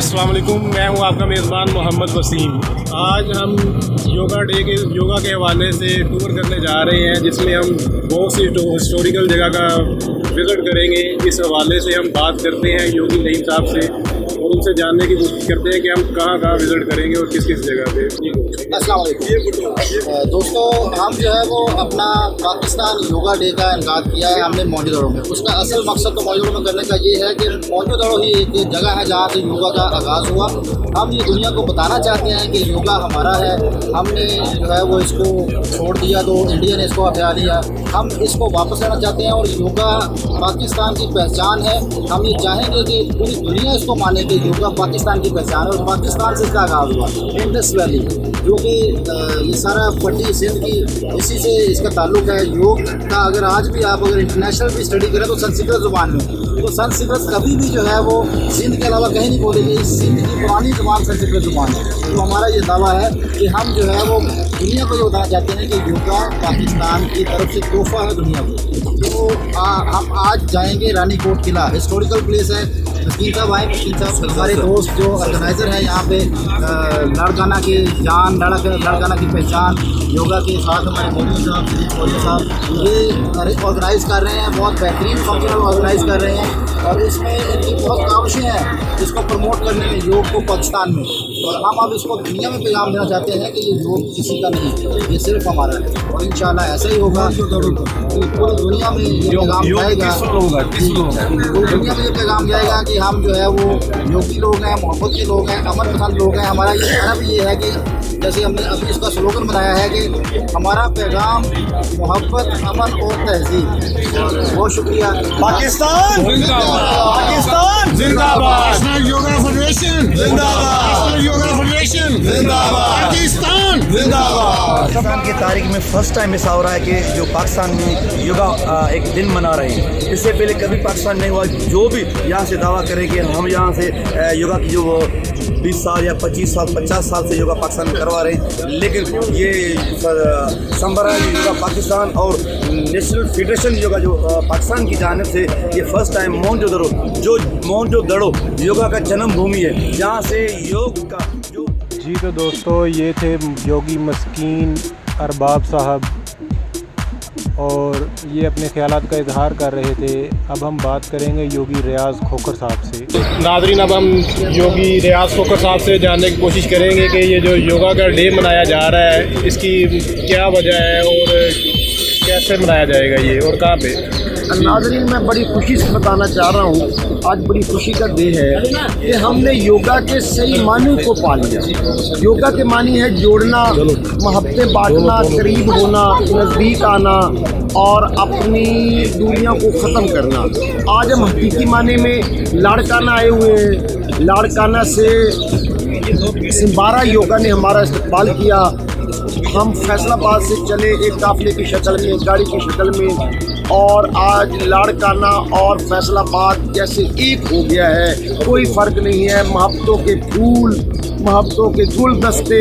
अस्सलाम वालेकुम, मैं हूं आपका मेज़बान मोहम्मद वसीम। आज हम योगा के हवाले से टूर करने जा रहे हैं, जिसमें हम बहुत सी हिस्टोरिकल जगह का विज़िट करेंगे। इस हवाले से हम बात करते हैं योगी नईम साहब से और उनसे जानने की कोशिश करते हैं कि हम कहाँ विज़िट करेंगे और किस किस जगह पे। अस्सलाम वालेकुम दोस्तों, हम जो है वो अपना पाकिस्तान योगा डे का इनकाद किया है हमने मौजूदड़ों में। उसका असल मकसद तो मौजूदड़ों में करने का ये है कि मौजूदड़ों ही एक जगह है जहाँ से योगा का आगाज़ हुआ। हम ये दुनिया को बताना चाहते हैं कि योगा हमारा है, हमने जो है वो इसको छोड़ दिया तो इंडिया ने इसको हटा लिया। हम इसको वापस लेना चाहते हैं और योगा पाकिस्तान की पहचान है। हम ये चाहेंगे कि पूरी दुनिया इसको माने कि योगा पाकिस्तान की पहचान है और पाकिस्तान से इसका आगाज़ हुआ। इंडस वैली जो कि ये सारा पट्टी सिंध की इसी से इसका ताल्लुक है। योग का अगर आज भी आप अगर इंटरनेशनल भी स्टडी करें तो संस्कृत ज़ुबान में, तो संस्कृत कभी भी जो है वो सिंध के अलावा कहीं नहीं बोलेगी। सिंध की पुरानी ज़ुबान संस्कृत ज़ुबान है। तो हमारा ये दावा है कि हम जो है वो दुनिया को ये बताना चाहते हैं कि योगा पाकिस्तान की तरफ से तोहफा है दुनिया को। तो हम आज जाएंगे रानी कोट किला, हिस्टोरिकल प्लेस है। मस्कीन साहब आए, मस्कीन साहब हमारे दोस्त जो ऑर्गेनाइज़र हैं यहाँ पे लड़काना की जान, लड़काना की पहचान योगा के साथ हमारे मोदी साहब ये ऑर्गेनाइज़ कर रहे हैं। बहुत बेहतरीन फंक्शन ऑर्गेनाइज़ कर रहे हैं और इसमें इनकी बहुत काविशें हैं इसको प्रमोट करने में, योग को पाकिस्तान में। और हम अब इसको दुनिया में पैगाम देना चाहते हैं कि ये योग किसी का नहीं, ये सिर्फ हमारा है और इंशाल्लाह ऐसा ही होगा। पूरी दुनिया में ये पैगाम जाएगा, पूरी दुनिया में ये पैगाम जाएगा कि हम जो है वो योगी लोग हैं, मोहब्बत के लोग हैं, अमन पसंद लोग हैं। हमारा ये कहना भी ये है कि जैसे हमने अभी इसका स्लोगन बनाया है कि हमारा पैगाम मोहब्बत, अमन और तहजीब। बहुत शुक्रिया। पाकिस्तान पाकिस्तान जिंदाबाद, योगा फेडरेशन जिंदाबाद, योगा फेडरेशन जिंदाबाद, पाकिस्तान जिंदाबाद। पाकिस्तान की तारीख में फर्स्ट टाइम ऐसा हो रहा है कि जो पाकिस्तान में योगा एक दिन मना रहे हैं। इससे पहले कभी पाकिस्तान नहीं हुआ। जो भी यहाँ से दावा करें कि हम यहाँ से योगा की जो 20 साल या 25 साल 50 साल से योगा पाकिस्तान में करवा रहे हैं, लेकिन ये संबरा योगा पाकिस्तान और नेशनल फेडरेशन योगा जो पाकिस्तान की जानिब से ये फर्स्ट टाइम मोहनजोदड़ो योगा का जन्म भूमि है, जहाँ से योग का जो। जी तो दोस्तों, ये थे योगी मस्कीन अरबाब साहब और ये अपने ख्यालात का इजहार कर रहे थे। अब हम बात करेंगे योगी रियाज़ खोखर साहब से। नाज़रीन, अब हम योगी रियाज़ खोखर साहब से जानने की कोशिश करेंगे कि ये जो योगा का डे मनाया जा रहा है इसकी क्या वजह है और कैसे मनाया जाएगा ये और कहाँ पे। नाज़रीन, मैं बड़ी खुशी से बताना चाह रहा हूँ, आज बड़ी खुशी का डे है कि हमने योगा के सही मानी को पा लिया। योगा के मानी है जोड़ना, मोहब्बतें बांटना, करीब होना, नज़दीक आना और अपनी दूरियों को ख़त्म करना। आज हम हकीकी माने में लाड़काना आए हुए हैं। लाड़काना से सिम्बारा योगा ने हमारा इस्तकबाल किया। हम फैसलाबाद से चले एक काफ़िले की शक्ल में, एक गाड़ी की शक्ल में, और आज लाड़काना और फैसलाबाद जैसे एक हो गया है। कोई फ़र्क नहीं है। मोहब्बतों के फूल, मोहब्बतों के गुलदस्ते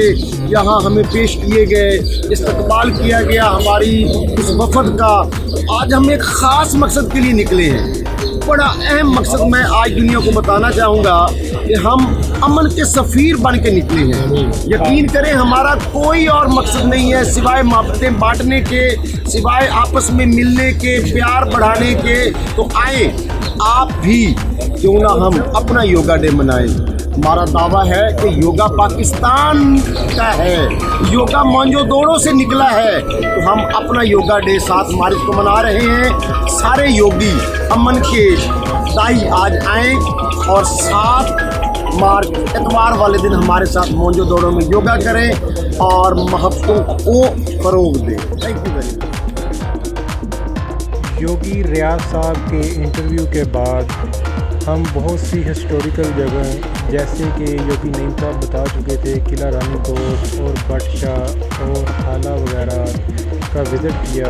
यहाँ हमें पेश किए गए, इस्तकबाल किया गया हमारी उस वफद का। आज हम एक ख़ास मकसद के लिए निकले हैं। बड़ा अहम मकसद मैं आज दुनिया को बताना चाहूँगा कि हम अमन के सफ़ीर बन के निकले हैं। यकीन करें, हमारा कोई और मकसद नहीं है सिवाय मोहब्बतें बांटने के, सिवाय आपस में मिलने के, प्यार बढ़ाने के। तो आए आप भी, क्यों ना हम अपना योगा डे मनाएं। हमारा दावा है कि योगा पाकिस्तान का है, योगा मोहनजोदड़ो से निकला है। तो हम अपना योगा डे 7 मार्च को मना रहे हैं। सारे योगी अमन के दाई आज आएँ और 7 मार्च इतवार वाले दिन हमारे साथ मोहनजोदड़ो में योगा करें और मोहब्बतों को फ़रोग़ दें। Thank you very much. Yogi Riaz साहब के इंटरव्यू के बाद हम बहुत सी हिस्टोरिकल जगह जैसे कि योगी नईम साहब बता चुके थे, किला रानी कोट और बादशाह और थाला वगैरह का विज़िट किया,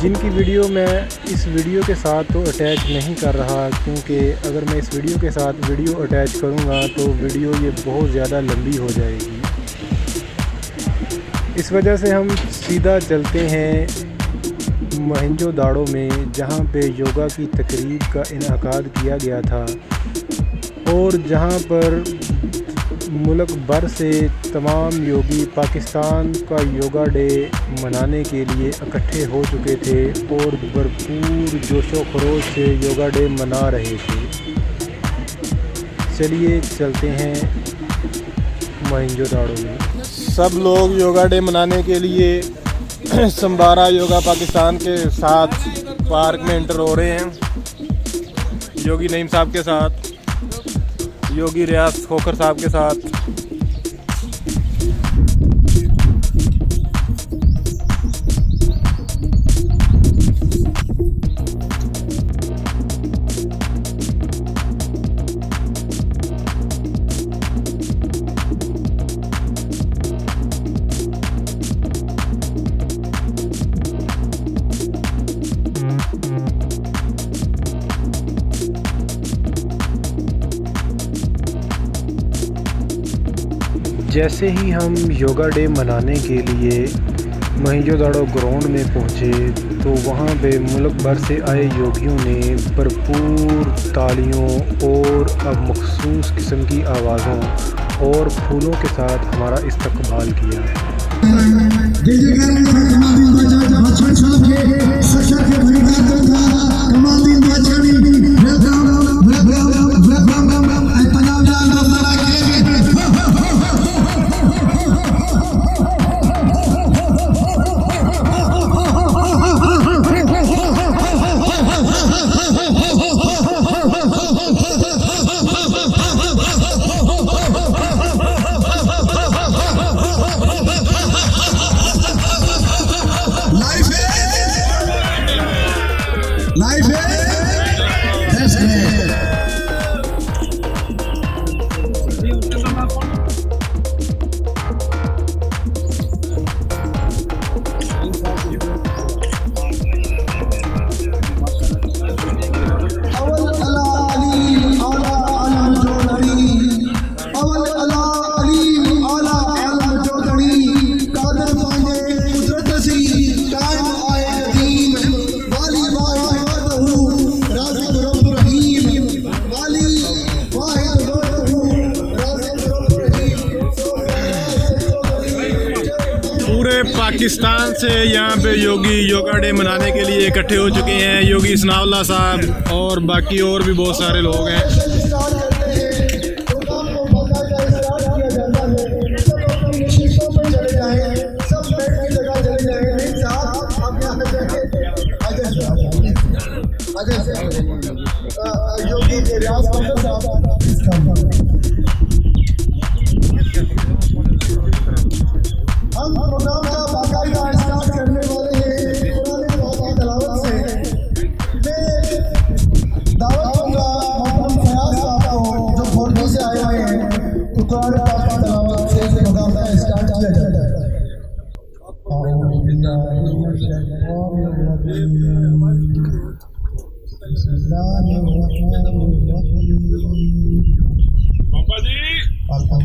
जिनकी वीडियो मैं इस वीडियो के साथ तो अटैच नहीं कर रहा, क्योंकि अगर मैं इस वीडियो के साथ वीडियो अटैच करूँगा तो वीडियो ये बहुत ज़्यादा लंबी हो जाएगी। इस वजह से हम सीधा चलते हैं मोहनजोदड़ो में, जहाँ पे योगा की तकरीब का इनकाद किया गया था और जहां पर मुल्क भर से तमाम योगी पाकिस्तान का योगा डे मनाने के लिए इकट्ठे हो चुके थे और भरपूर जोशो खरोश से योगा डे मना रहे थे। चलिए चलते हैं मोहनजोदड़ो में। सब लोग योगा डे मनाने के लिए संबारा योगा पाकिस्तान के साथ पार्क में एंटर हो रहे हैं। योगी नईम साहब के साथ, योगी रियाज खोखर साहब के साथ। जैसे ही हम योगा डे मनाने के लिए मोहनजोदड़ो ग्राउंड में पहुँचे तो वहाँ पे मुल्क भर से आए योगियों ने भरपूर तालियों और अब मखसूस किस्म की आवाज़ों और फूलों के साथ हमारा इस्तकबाल किया। पाकिस्तान से यहाँ पे योगी योगा डे मनाने के लिए इकट्ठे हो चुके हैं। योगी सनाउल्लाह साहब और बाकी और भी बहुत सारे लोग हैं। हम प्रोग्राम का बाकायदा स्टार्ट करने वाले हैं। पुराने दुआ की तलावत से मैं दावत दूंगा मोहम्मद फयाज साहब को जो फोरडी से आए हुए हैं, तो कुरान पाक की तलावत से प्रोग्राम का स्टार्ट किया जाता है। अल्हम्दुलिल्लाहि रब्बिल आलमीन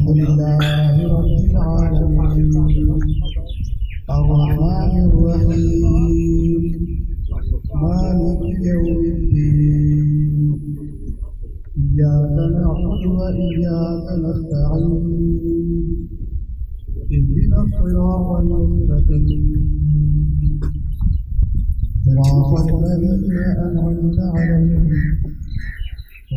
अर्रहमानिर रहीम मालिकि यौमिद्दीन इय्याका नअबुदु व इय्याका नस्तईन इहदिनास सिरातल मुस्तकीम सिरातल लज़ीना अन'अमता अलैहिम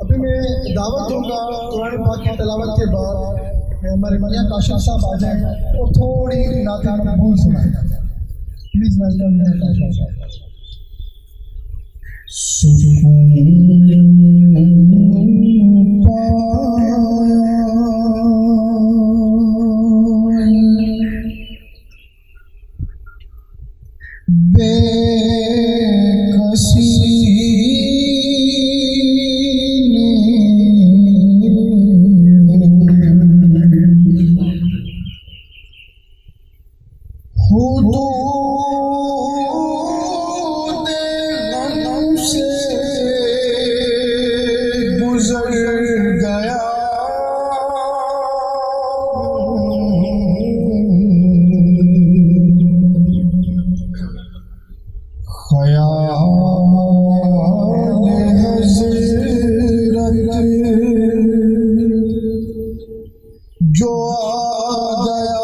अभी मैं दावत दूंगा कुरान पाक की तलावत के बाद हमारे मियां काशिफ साहब आ जाएं और थोड़ी नाते मकबूल सुनाएं। प्लीज वेलकम काशिफ साहब। जो आ गया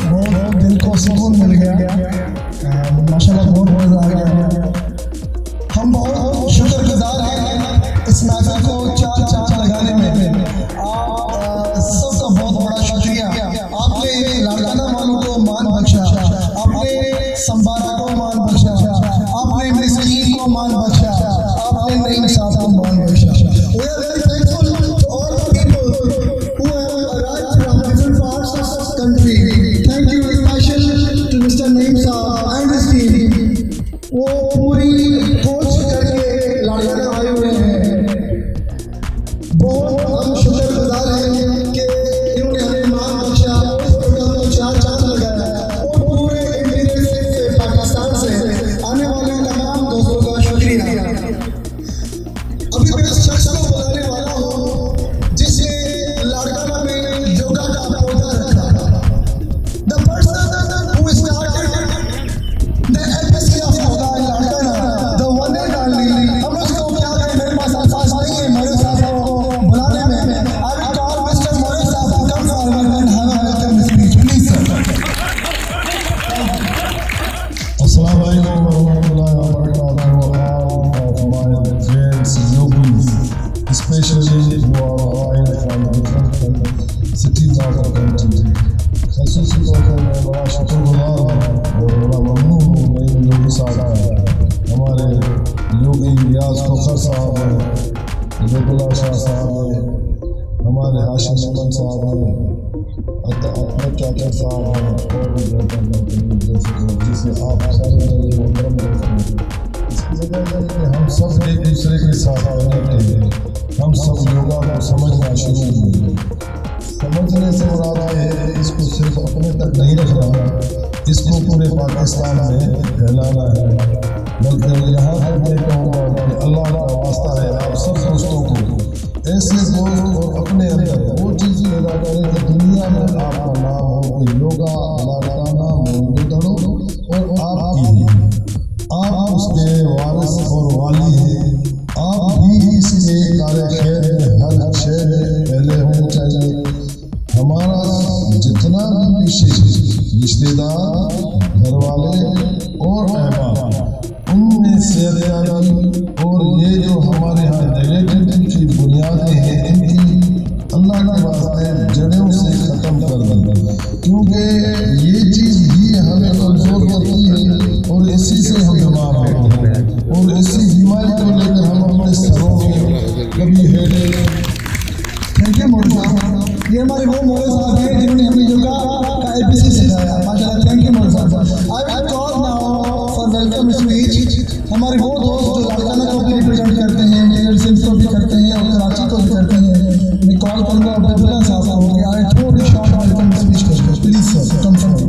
बहुत दिल को सुकून मिल गया, माशाल्लाह बहुत मज़ा आ गया। हम बहुत शुक्रगुजार हैं इस महफिल को चार चांद लगाने में। आप सबका बहुत बड़ा शुक्रिया। आपने लाड़काना वालों को मान बख्शा, आपने संबारा को मान बख्शा, आपने मिस्कीन को मान बख्शा, आपने नईम साहब को मान बख्शा। We are very thankful to all the people who have arrived from different parts of the country. Thank you special to Mr. Naeem Saab and his team. वो पूरी कोच करके लाड़काना आए हुए हैं। बहुत हम शुक्रगुजार हैं कि इन्होंने हमें मान बख्शा, इस प्रोग्राम को चार चांद लगाया और पूरे इंडिया से, पाकिस्तान से आने वाले तमाम दोस्तों का शुक्रिया। अभी मैं इस शख्स को बुलाने वाला हूँ जिसने लाड़काना में योगा का पौधा रखा। The person who started the embassy of yoga in Larkana, the one and only, हम उसको क्या करें, मेरे पास अल्फाज नहीं है मोरे साहब को बुलाने में। I will call Mr. मोरे साहब to come forward and have a welcome speech, please sir. Assalamu alaikum warahmatullahi wabarakatuh. All of my friends, yogis, especially who are arrived from different cities of the country. खसूसी तौर पर मैं बड़ा शुक्रगुजार हूँ और बड़ा ममनून हूँ मेरे योगी साहब हैं, हमारे योगी रियाज फ़खर साहब हैं, जबुल्ला शाह साहब हैं, हमारे हाशिम अहमद साहब हैं, अहमद चाचा साहब हैं और भी जिसे आप सारे मोहतरम करते हैं। इसकी वजह है कि हम सब एक दूसरे के साथ कनेक्टेड हैं। हम सब योगा को समझना शुरू हुए। समझने से मुराद है इसको सिर्फ अपने तक नहीं रखना, इसको पूरे पाकिस्तान में फैलाना है। बल्कि यहाँ पर मैं कहूँगा कि अल्लाह का वास्ता है आप सब दोस्तों को ऐसे दोस्त और अपने अंदर वो चीज़ पैदा करें कि दुनिया में आपका नाम हो कि योगा लाड़काना मोंगोदड़ो और आपकी आप उसके वारिस और वाली हैं। आप भी इसके कार्य खैर में हर शय में पहले होने चाहिए। हमारा जितना भी रिश्तेदार, घर वाले और अहबाब, उनमें सेहतयाबी और ये जो हमारे यहाँ नेगेटिव की बुनियादें हैं, इनकी अल्लाह के वास्ते जड़ों से ख़त्म कर दें, क्योंकि ये चीज़ ही हमें कमज़ोर करती है और इसी से हम बीमार होते हैं और इसी बीमारी को लेकर हम अपने सरों में ये हमारे वो मौलवी साहब हैं जिन्होंने हमें योगा का ABC सिखाया। माशाल्लाह, थैंक यू मौलवी साहब। I will call now for welcome speech हमारे वो दोस्त जो लाड़काना को भी रिप्रेजेंट करते हैं, मेयर सिंह को भी करते हैं और कराची को भी करते हैं। मैं कॉल करूँगा अब्दुल्ला साहब को कि आए थोड़ी शॉर्ट वेलकम स्पीच करें प्लीज सर, कम से कम।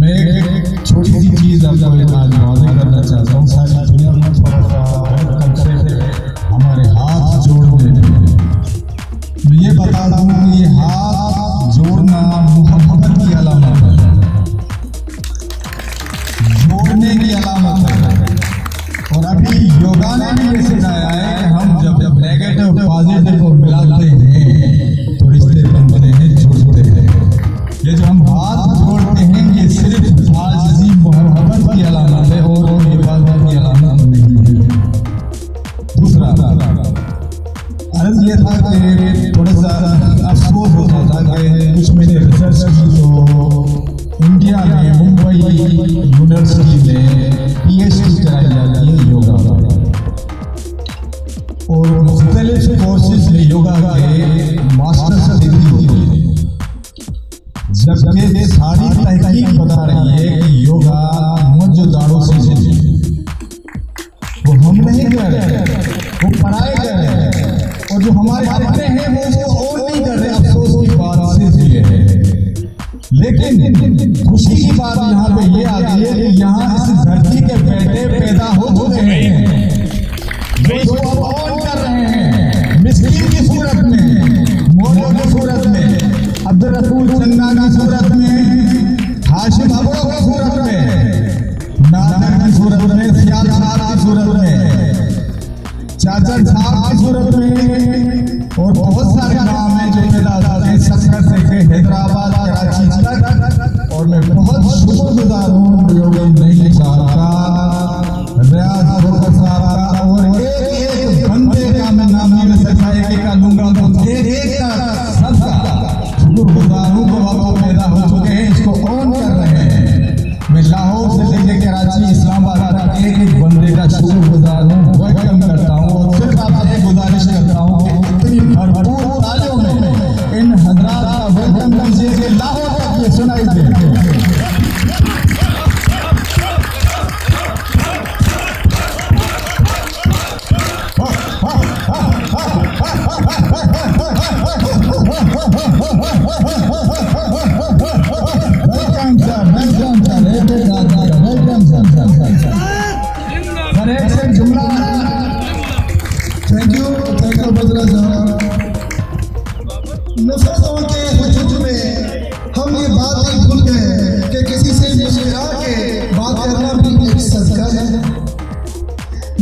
मैं एक छोटी सी चीज़ आपको आज वाज़ेह करना चाहता हूँ। सारी दुनिया में थोड़ा सा कंसेप्ट है हमारे हाथ जोड़ने में। मैं ये बता रहा हूँ कि ये हाथ जोड़ना मोहब्बत की अलामत है, जोड़ने की अलामत है। और अभी योगा ने भी ये सिखाया है कि हम जब नेगेटिव पॉजिटिव को मिलाते हैं तो रिश्ते बनते हैं, जुड़ते हैं। ये जो हम हाथ जोड़ते हैं ये सिर्फ आजिज़ी मोहब्बत की अलामत है और इबादत की अलामत नहीं है। दूसरा अर्ज़ ये था कि थोड़ा सा अफसोस होता था कि कुछ मैंने रिसर्च की तो इंडिया में मुंबई यूनिवर्सिटी में PhD कराई जाती है योगा और मुख्तलिफ कोर्सेज में योगा के मास्टर्स डिग्री होती है। जबकि सारी तहकीक बता रही है कि योगा मौजूदारों से वो हम नहीं कर रहे, वो पढ़ाई कर रहे हैं और जो हमारे अपने हैं वो उसको और नहीं कर रहे। अफसोस की बात सिर्फ ये है, लेकिन खुशी की बात यहाँ पे ये आती है कि यहाँ इस धरती के बेटे पैदा हो चुके हैं जो इसको अब ऑन कर रहे हैं, मिस्किन की सूरत में, मोहल्लों की सूरत में, अब्दुल रसूल चन्ना की सूरत में, हाशिम अबरो की सूरत में, नादर की सूरत में, सियाल साहब की सूरत में, चाचर साहब की सूरत में और बहुत सारे नाम हैं जो पैदा होते हैं ससकर से हैदराबाद कराची तक। और मैं बहुत शुक्रगुजार हूँ योगी नहीं साहब का, रियाज फखर साहब का और एक बंदे का मैं नाम नहीं ले सकता, एक का लूंगा तो एक का सबका शुक्रगुजार हूँ जो आप पैदा हो चुके हैं, इसको ऑन कर रहे हैं। मैं लाहौर से लेकर कराची इस्लामाबाद तक एक बंदे का शुक्रगुजार हूँ, वेलकम करता हूँ और सिर्फ आपसे गुजारिश करता हूँ कि इतनी भरपूर तालियों में इन हजरात का वेलकम कीजिए कि लाहौर तक ये सुनाई दे। थैंक यू अब्दुल्ला साहब। नफरतों के वजूद में हम ये बात नहीं भूल गए कि किसी से मुस्कुरा के बात करना भी एक सदका है।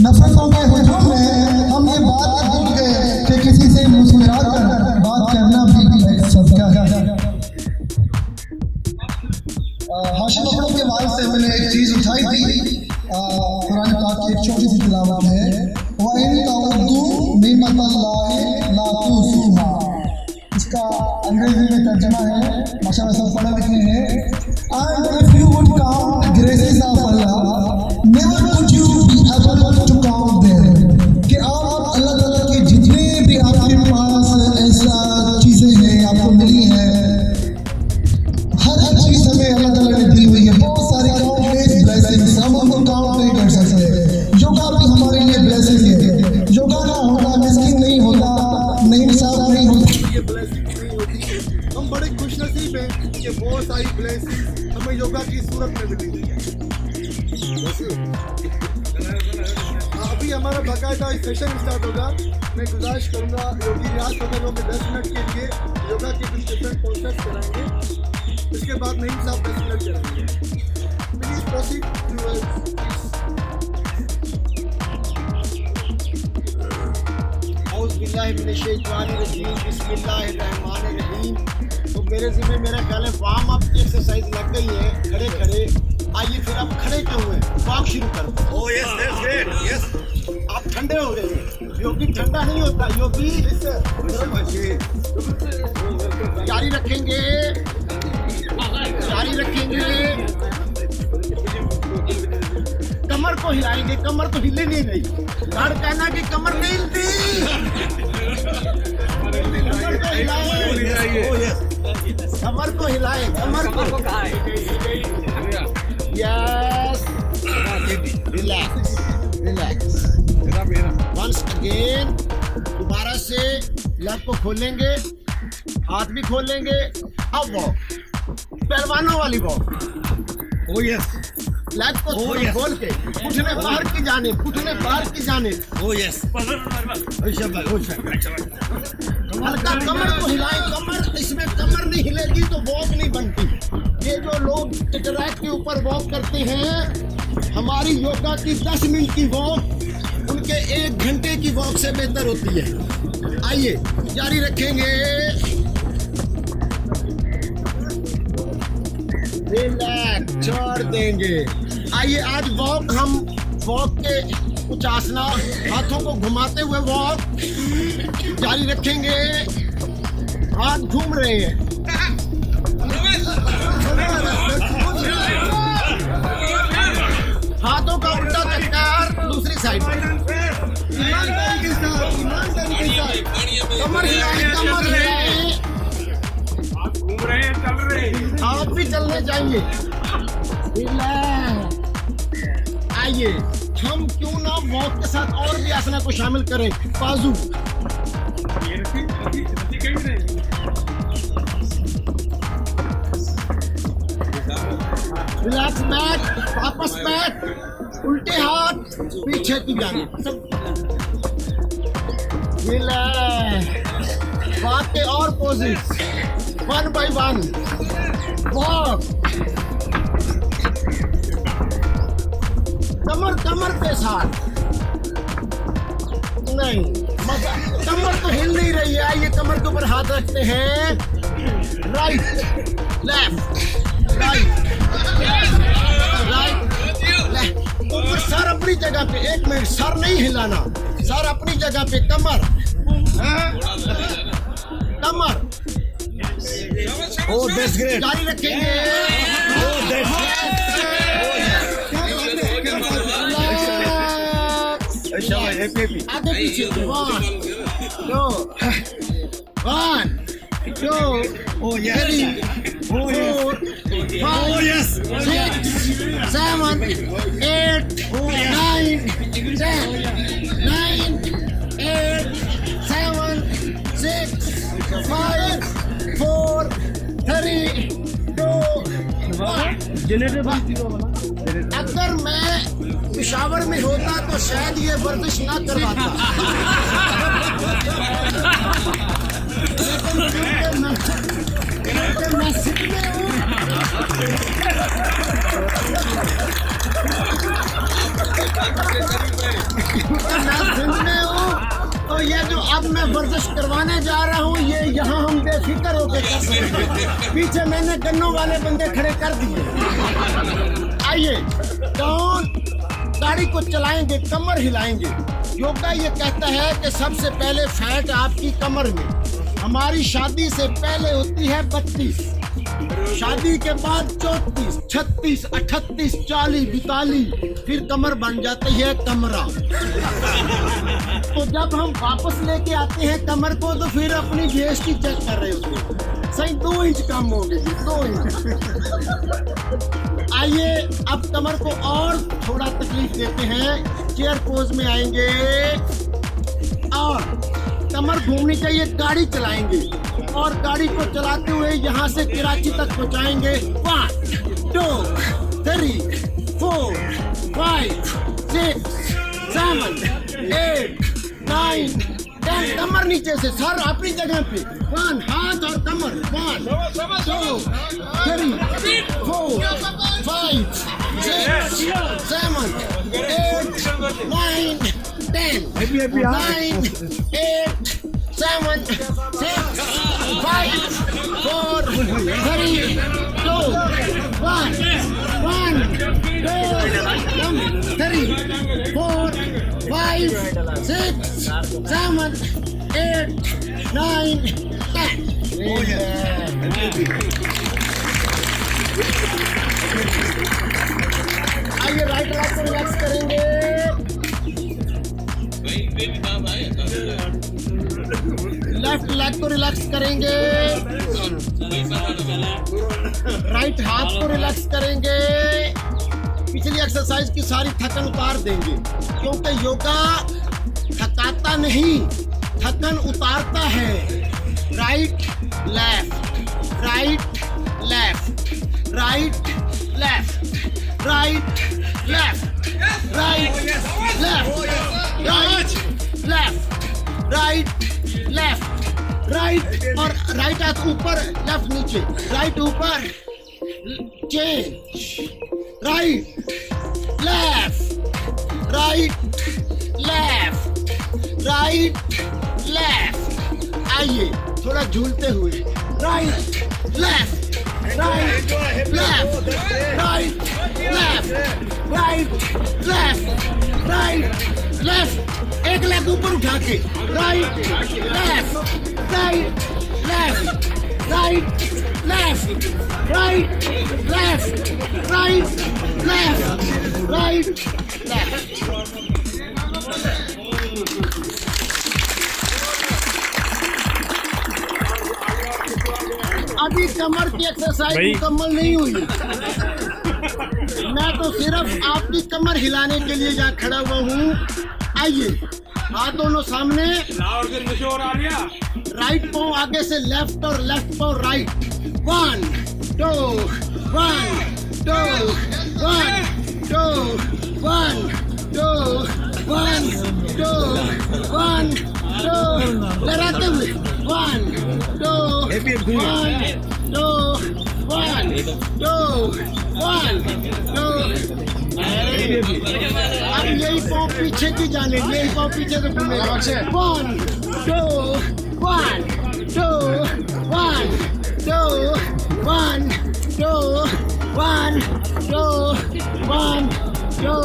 नफरतों के वजूद में हम ये बात नहीं भूल गए कि किसी से मुस्कुरा कर बात करना भी एक सदका है। हाशिम अबरो के वाल से मैंने एक चीज़ उठाई थी, कुरान पाक की एक छोटी सी तिलावत है, इसका अंग्रेजी में तर्जमा है, माशाल्लाह सब पढ़े लिखे हैं। And if you would count the graces of Allah, never would you be able to count them। कि आप अल्लाह ताला के जितने भी आपके पास ऐसा चीज़ें हैं आपको मिली हैं, हर अच्छी समय अल्लाह ताला ने दी हुई है, बहुत सारी काउंटलेस ब्लेसिंग्स, हम उनको काउंट नहीं कर सकते। योगा भी हमारे लिए ब्लेसिंग है, योगा ना होता मिस्किन नहीं होता, नहीं साफ नहीं होता, ये ब्लेसिंग नहीं होती। हम बड़े खुशनसीब हैं कि बहुत सारी ब्लेसिंग हमें योगा की सूरत में मिली है। अभी हमारा बाकायदा सेशन स्टार्ट होगा। मैं गुजारिश करूँगा योगी रियाज फखर में 10 मिनट के लिए योगा के कुछ डिफरेंट पोस्टर्स कराएंगे, इसके बाद नईम साहब 10 मिनट कराएंगे। प्लीज प्रोसीड टू बिस्मिल्लाहिर्रहमानिर्रहीम। तो मेरे ज़िम्मे मेरा ख्याल है वार्म अप की एक्सरसाइज लग गई है, खड़े खड़े आइए फिर आप खड़े क्यों हुए, वॉक शुरू कर दो। Oh yes that's great, yes आप ठंडे हो गए। योगी ठंडा नहीं होता, योगी जारी रखेंगे, जारी रखेंगे, कमर को हिलाएंगे, कमर तो हिलेगी नहीं, धड़कना की कमर नहीं हिलती, कमर को हिलाएंगे। कमर को हिलाएं, कमर को। Yes, relax, relax. Once again, दोबारा से लेग को खोलेंगे, हाथ भी खोलेंगे। अब वॉक, पहलवानों वाली वॉक। ओ यस, लेग को थोड़ा खोल के, घुटने बाहर की जाने, घुटने बाहर की जाने। ओ यस, हल्का कमर को हिलाएं, कमर, इसमें कमर नहीं हिलेगी तो वॉक नहीं बनती। ये जो लोग ट्रैक के ऊपर वॉक करते हैं, हमारी योगा की 10 मिनट की वॉक उनके 1 घंटे की वॉक से बेहतर होती है। आइए जारी रखेंगे। रिलैक्स, छोड़ देंगे। आइए आज वॉक, हम वॉक के कुछ आसना, हाथों को घुमाते हुए वॉक जारी रखेंगे। हाथ घूम रहे हैं। हाथों का उल्टा चक्कर दूसरी साइड। ईमानदारी के साथ, ईमानदारी के साथ। कमर हिलाएं, कमर हिलाएं। आप भी चलने चाहिए। आइए हम क्यों ना वॉक के साथ और भी आसना को शामिल करें। बाजू, रिलैक्स बैक, वापस बैक, उल्टे हाथ पीछे की जानिब। रिलैक्स, वॉक के और पोजेस 1 by 1। वॉक, कमर कमर के साथ नहीं, कमर तो हिल नहीं रही है। आइए कमर के ऊपर हाथ रखते हैं। Right, left, right, right, left. ऊपर सर अपनी जगह पे। 1 मिनट, सर नहीं हिलाना, सर अपनी जगह पे। कमर, कमर। ओ दैट्स ग्रेट, जारी रखेंगे। ओ दैट्स आगे पीछे। 1 2 1 2 3 4 5 6 7 8 9 10 9 8 7 6 5 4 3 2 1। अगर मैं पिशावर में होता तो शायद ये वर्जिश ना करवाता। लेकिन मैं सिख में हूँ। मैं सिंध में हूँ, तो ये जो अब मैं वर्जिश करवाने जा रहा हूँ, ये यहाँ हम बेफिक्र होकर कर सकते हैं। पीछे मैंने गन्नों वाले बंदे खड़े कर दिए। आइए डाउन, गाड़ी को चलाएंगे, कमर हिलाएंगे। योगा ये कहता है कि सबसे पहले फैट आपकी कमर में। हमारी शादी से पहले होती है 32, शादी के बाद 34, 36, 38, 40, 42, फिर कमर बन जाती है कमरा। तो जब हम वापस लेके आते हैं कमर को, तो फिर अपनी जीएसटी चेक कर रहे होते हैं। सही 2 इंच कम हो गई, 2 इंच। आइए अब कमर को और थोड़ा तकलीफ देते हैं। चेयर पोज में आएंगे और कमर घूमनी चाहिए। गाड़ी चलाएंगे और गाड़ी को चलाते हुए यहाँ से कराची तक पहुँचाएंगे। 1 2 3 4 5 6 7 8 9 10। कमर नीचे से, सर अपनी जगह पे। 1 हाथ और कमर। 1 2 3 4 5 6 7 8 9 10 9 8 7 6 5 4 3 2 1 1 2 3 4 5 6 7 8 9 10। आइए राइट लेग को रिलैक्स करेंगे। लेफ्ट लेग को रिलैक्स करेंगे, राइट हाथ को रिलैक्स करेंगे। पिछली एक्सरसाइज की सारी थकन उतार देंगे, क्योंकि योगा थकाता नहीं, थकन उतारता है। Right left, right left, right left, right left, right left, right left, right left, right और राइट हाथ ऊपर, लेफ्ट नीचे, राइट ऊपर, change, right left, right left, right left. आइए थोड़ा झूलते हुए, right left, right left, right left, right left, right left. एक लेग ऊपर उठा के, right left, right left, right left, right left, right left, right left. अभी कमर की एक्सरसाइज मुकम्मल नहीं हुई। मैं तो सिर्फ आपकी कमर हिलाने के लिए यहाँ खड़ा हुआ हूँ। आइए हाथ दोनों सामने, राइट पाँव आगे से लेफ्ट और लेफ्ट पाँव राइट। 1 2 1 2 1 2 1 2 1 2 1 2 लहराते हुए 1 2 1 2 1 2 1 2। अब यही पाँव पीछे की जाने, यही पाँव पीछे से घूमेगा। 1 2 1 2 1 2 1 2 1 2 1 2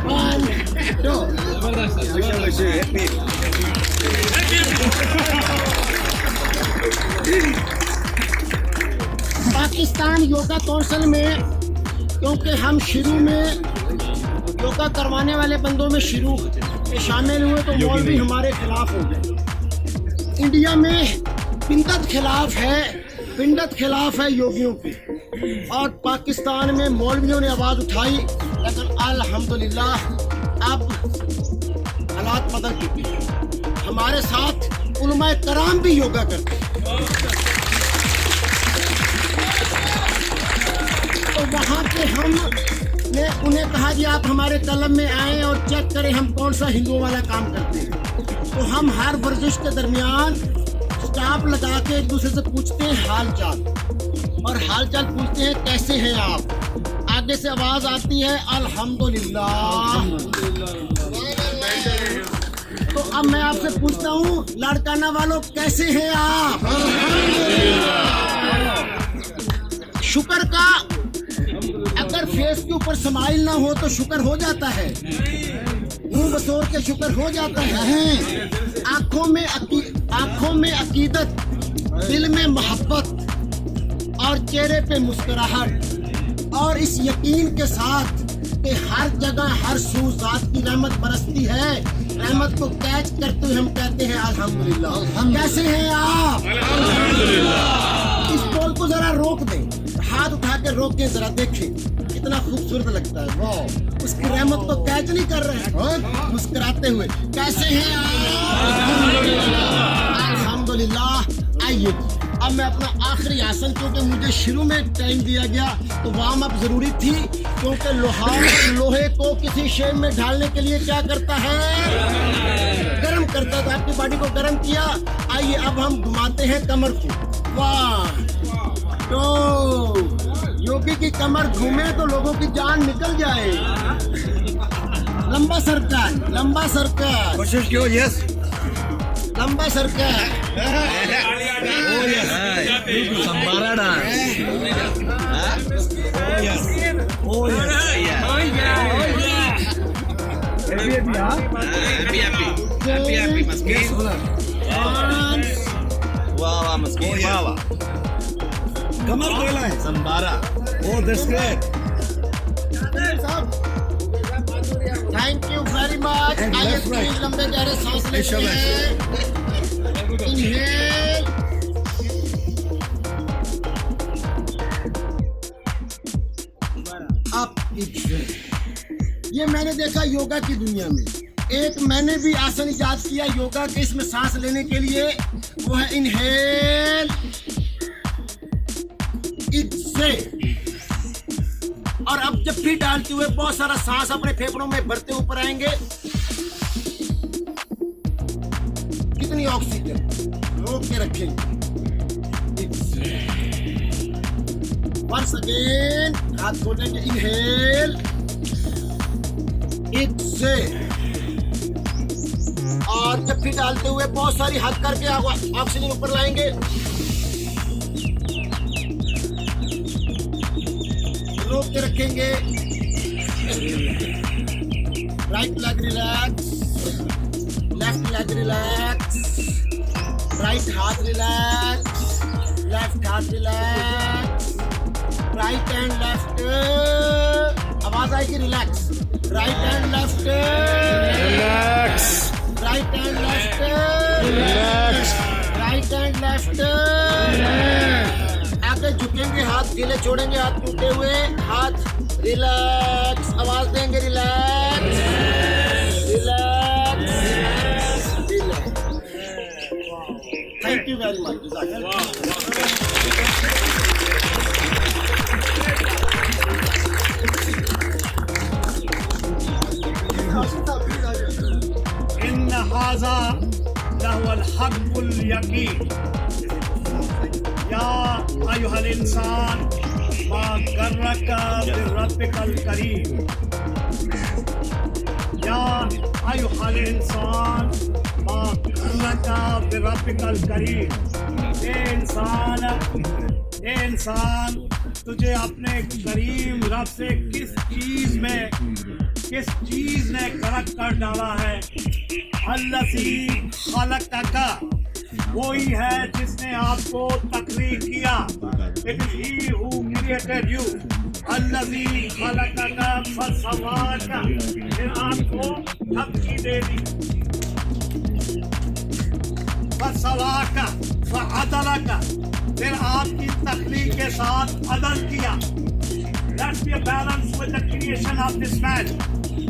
1 2। पाकिस्तान योगा काउंसिल में, क्योंकि हम शुरू में योगा करवाने वाले बंदों में शुरू में शामिल हुए तो मौलवी हमारे खिलाफ हो गए। इंडिया में बिंदत खिलाफ है योगियों की, और पाकिस्तान में मौलवियों ने आवाज़ उठाई, लेकिन अल्हम्दुलिल्लाह अब हालात बदल चुके हैं। हमारे साथ उलमाए कराम भी योगा करते हैं। तो वहाँ पे हमने उन्हें कहा कि आप हमारे कलम में आएँ और चेक करें हम कौन सा हिंदुओं वाला काम करते हैं। तो हम हर वर्जिश के दरमियान स्टाफ लगा के एक दूसरे से पूछते हैं हाल चाल, और हाल चाल पूछते हैं कैसे हैं आप। आगे से आवाज़ आती है अल्हम्दुलिल्लाह। तो अब मैं आपसे पूछता हूँ लाड़काना वालों, कैसे हैं आप? शुक्र का अगर फेस के ऊपर स्माइल ना हो तो शुक्र हो जाता है, मुंह बसोर के शुक्र हो जाता है। आंखों में अकीदत, दिल में मोहब्बत और चेहरे पे मुस्कुराहट, और इस यकीन के साथ कि हर जगह हर सू ज़ात की रहमत बरसती है। रहमत को कैच करते हुए हम कहते हैं अल्हम्दुलिल्लाह। कैसे हैं आप? अल्हम्दुलिल्लाह। इस बोल को जरा रोक दें, हाथ उठा के रोक के जरा देखें, कितना खूबसूरत लगता है। वाह, उसकी रहमत को कैच नहीं कर रहे हैं, मुस्कुराते हुए। कैसे हैं आप? अल्हम्दुलिल्लाह। आइए अब मैं अपना आखिरी आसन, क्योंकि मुझे शुरू में टाइम दिया गया तो वार्म अप जरूरी थी, क्योंकि लोहे को किसी शेप में ढालने के लिए क्या करता है? गर्म करता है। आपकी बॉडी को गर्म किया। आइए अब हम घुमाते हैं कमर को। 1 2। योगी की कमर घूमे तो लोगों की जान निकल जाए। लंबा सरकार कोशिश क्यों? यस, लंबा सरकार। संबारा डांस। कमर बोला है संबारा। Oh, that's great. Thank you very much. आइए प्लीज लंबे गहरे सांस लेते हैं। Inhale, up, exhale. ये मैंने देखा योगा की दुनिया में। एक मैंने भी आसन इजाद किया योगा के, इसमें सांस लेने के लिए, वो है इनहेल, एक्सेल। और अब जब फिर डालते हुए बहुत सारा सांस अपने फेफड़ों में भरते ऊपर आएंगे। कितनी ऑक्सीजन रोक के रखेंगे। वंस अगेन हाथ खोलेंगे, इनहेल, एक्सेल। और जब फिर डालते हुए बहुत सारी हाथ करके ऑक्सीजन ऊपर लाएंगे। रोक के रखेंगे। Right leg relax, left leg relax, right हाथ रिलैक्स, लेफ्ट हाथ रिलैक्स, राइट एंड लेफ्ट, आवाज आएगी relax, right and left relax, right and left relax, right and left relax. आगे झुकेंगे, हाथ ढीले छोड़ेंगे, हाथ टूटे हुए, हाथ रिलैक्स, आवाज देंगे relax, relax, relax. Thank you very much. इन हाजा लहुल हक़्क़ुल यकीन या अय्युहल इंसान मा गर्रका बिरब्बिकल करीम या अय्युहल इंसान मा गर्रका बिरब्बिकल करीम। ए इंसान तुझे अपने करीम रब से किस चीज ने गरक कर डाला है। अल्लज़ी खलक़का, वही है जिसने आपको तख्लीक किया। It is he who created you. अल्लज़ी खलक़का फसव्वाका, फिर आपको धमकी दे दी। फसव्वाका फअदलका, फिर आपकी तख्लीक के साथ अदल किया। Let's be a balance with the creation of this man.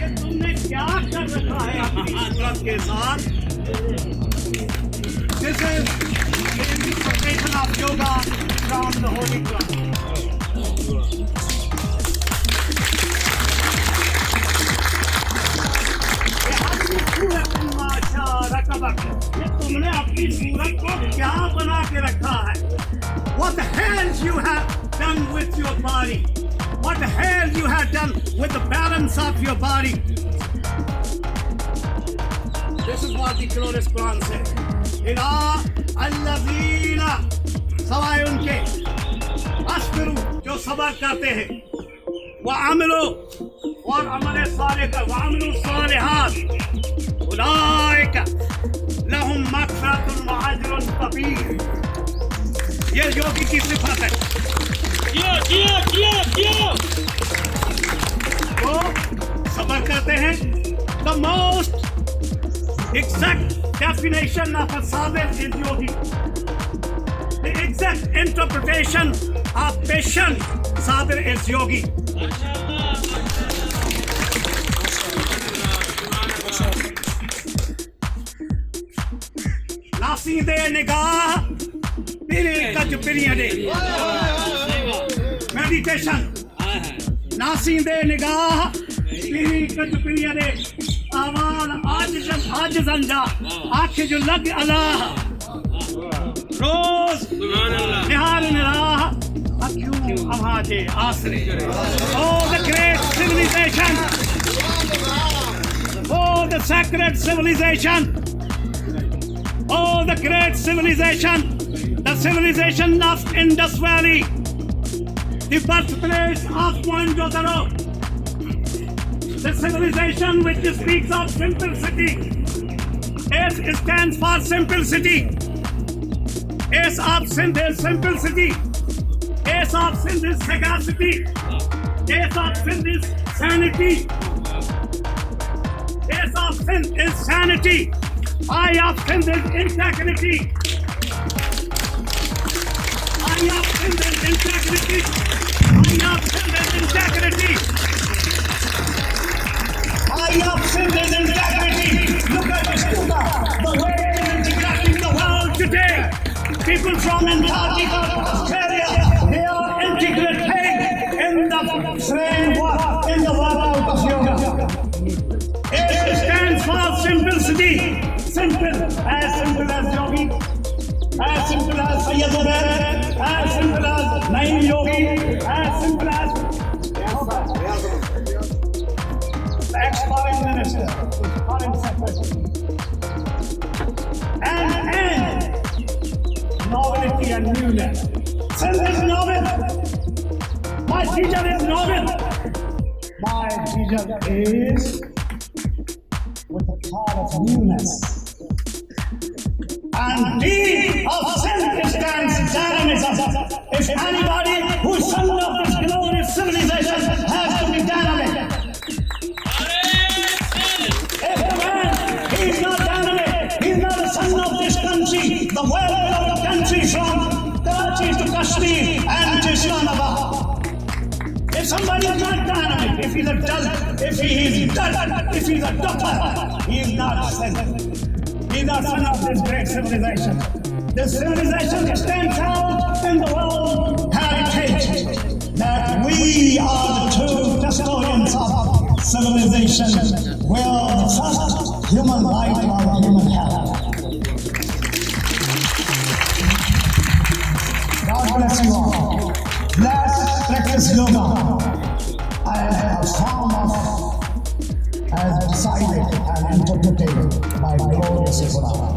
ये तुमने क्या कर रखा है अपनी सूरत के साथ? This is the interpretation of yoga from the Holy Quran. ये तुमने अपनी सूरत को क्या बना के रखा है? What the hell you have done with your body? What the hell you have done with the balance of your body? This is what the glorious Quran says. इला अल्लज़ीना, सवाए उनके, अस्बिरू, जो सबर करते हैं, व अमलो, और अमल साले का, व अमलु सालिहात, उलाइका लहुम मग़फ़िरतुन व अज्रुन कबीर। ये योगी की सिफत है। वो सबर करते हैं। The most exact definition of a sabir is yogi. The exact interpretation of patient sabir is yogi. नासीदे निगाह तेरे कज पिरियडे, मेडिटेशन। नासीदे निगाह तेरे कज पिरियडे, आवाज़ आज जंजा आँखें जो लग अल्लाह, रोज निहार निराह अक्यूं आवाज़े आसरे। Oh the great civilization, oh the sacred civilization, oh the great civilization, the civilization of Indus Valley, the birthplace of Mohenjo-daro, the civilization which speaks of simplicity. S stands for simplicity. S of Sindh is simplicity. S of Sindh is sagacity. Ace of Sindh is sanity. Ace of Sindh is sanity. Eye of Sindh is integrity. Eye of Sindh is integrity. Eye of Sindh is integrity. Eye of Sindh is integrity. Look at this, the way it is integrating the world today. People from Antarctica, Australia, they are integrating in the framework, in the workout of yoga. It stands for simplicity. Simple as yogi, as simple as Sayyid Zubair, as simple as Naim Yogi, as simple as the ex-foreign minister, foreign secretary. And novelty and newness. Sindh is novel. My teacher is novel. My teacher is with the thought of newness. And D of Sindh stands dynamism. If anybody who is son of this glorious civilization has to be dynamic. If a man, he is not dynamic, he is not the son of this country, the well-developed country from Karachi to Kashmir and to Islamabad. If somebody is not dynamic, if he is a dull, if he is dull, if he is a doctor, he is not Sindh. He is not son of this great civilization. This civilization stands out in the world heritage that we are the true custodians of civilization. We are the first human life or human health. God bless you all. Let's practice yoga as a form of, as decided and interpreted by glorious Quran.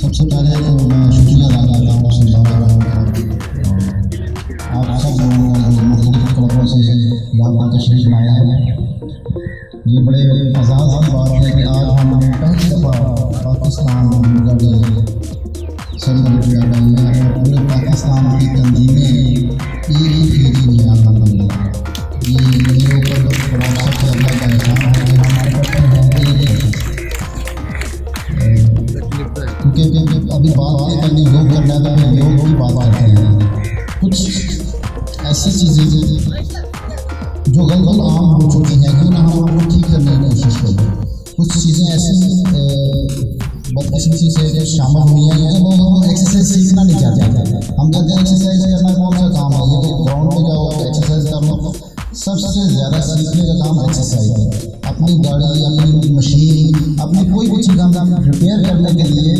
सबसे पहले तो मैं शुक्रिया अदा करता हूँ संचालक आप सब लोगों को मुख्तलिफ तौरों से यहाँ पर तशरीफ लाया है। ये बड़े एजाज़ की बात है कि आज हम पहली दफ़ा पाकिस्तान योगा डे सेलिब्रेट कर रहे हैं और पूरे पाकिस्तान की तंजीमें एक ही फेरी में आना बन गया। ये मेरे ऊपर बड़ा सबसे अल्लाह का एहसान है कि हम इकट्ठे हैं क्योंकि अभी बात करनी योग करना है तो योग की बात करते हैं। कुछ ऐसी चीज़ें जो गलत आम हो चुकी हैं क्यों ना हम उनको ठीक करने की कोशिश करें। कुछ चीज़ें ऐसी बदकिस्मती से शामिल हुई हैं कि लोग एक्सरसाइज सीखना नहीं चाहते। हम कहते हैं एक्सरसाइज करना कौन सा काम है, ये तो ग्राउंड में जाओ एक्सरसाइज कर लो। सबसे ज़्यादा सीखने का काम एक्सरसाइज है। अपनी गाड़ी, अपनी मशीन, अपनी कोई भी चीज़ हम रिपेयर करने के लिए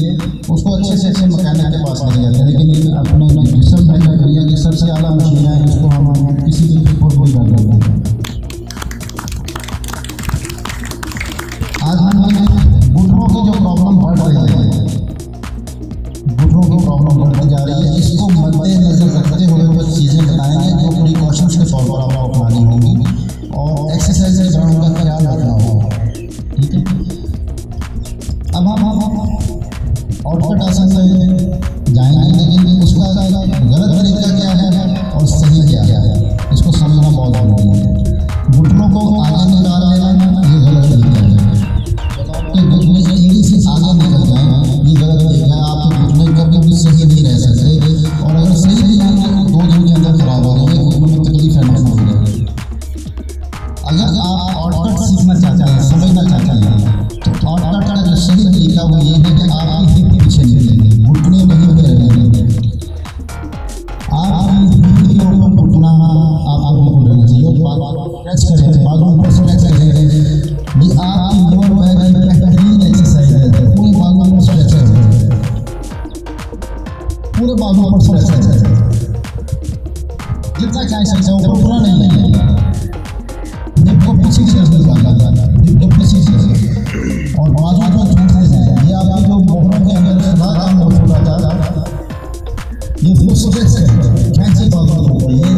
उसको अच्छे से अच्छे मकैनिक के पास ले जाते हैं, लेकिन अपने जिस्म है दुनिया की सबसे ज़्यादा मशीन है, इसको हम किसी भी रिपोर्ट नहीं कर सकते। आज हम घुटनों की जो प्रॉब्लम बढ़ रही है, घुटनों की प्रॉब्लम बढ़ती जा रही है, इसको मद्देनजर रखते हुए कुछ चीज़ें बताएंगे जो प्रिकॉशंस के तौर पर आपको अपनानी होंगी और एक्सरसाइज के दौरान का ख्याल रखना होगा। ठीक है, अब हम आउटकट आसन में जाएंगे, लेकिन उसका गलत तरीका क्या है और सही क्या है इसको समझना बहुत जरूरी है। घुटनों को आगे निकाल लेना ये गलत तरीका है कि घुटने से एड़ी से आगे निकल जाए, ये गलत तरीका है। आप घुटने कभी भी सही नहीं रह सकते और अगर सही नहीं आएंगे तो 2 दिन के अंदर खराब हो जाएंगे, घुटनों में तकलीफ है महसूस हो जाएगी। अगर आप आउटकट सीखना चाहते हैं, समझना चाहते हैं तो आउटकट का जो सही तरीका वो ये है कि आप हिप पीछे निकलेंगे, घुटने नहीं रहेंगे। आप के ऊपर घुटना आपको बिल्कुल रहना चाहिए और स्ट्रेच करें, बालों ऊपर स्ट्रेच करें। ये आपकी लोअर बैक की बेहतरीन एक्सरसाइज है। पूरे बालों पर स्ट्रेच करें, पूरे बालों पर स्ट्रेच करें, जितना चाहे सकते हो, ऊपर पूरा नहीं है। हिप को पीछे से निकालना, हिप को पीछे से और बाजू को छोड़ने से ये आपके जो मोहरों के अंदर सदा काम हो चुका था ये फुल स्ट्रेच है, कैंची बालों को ये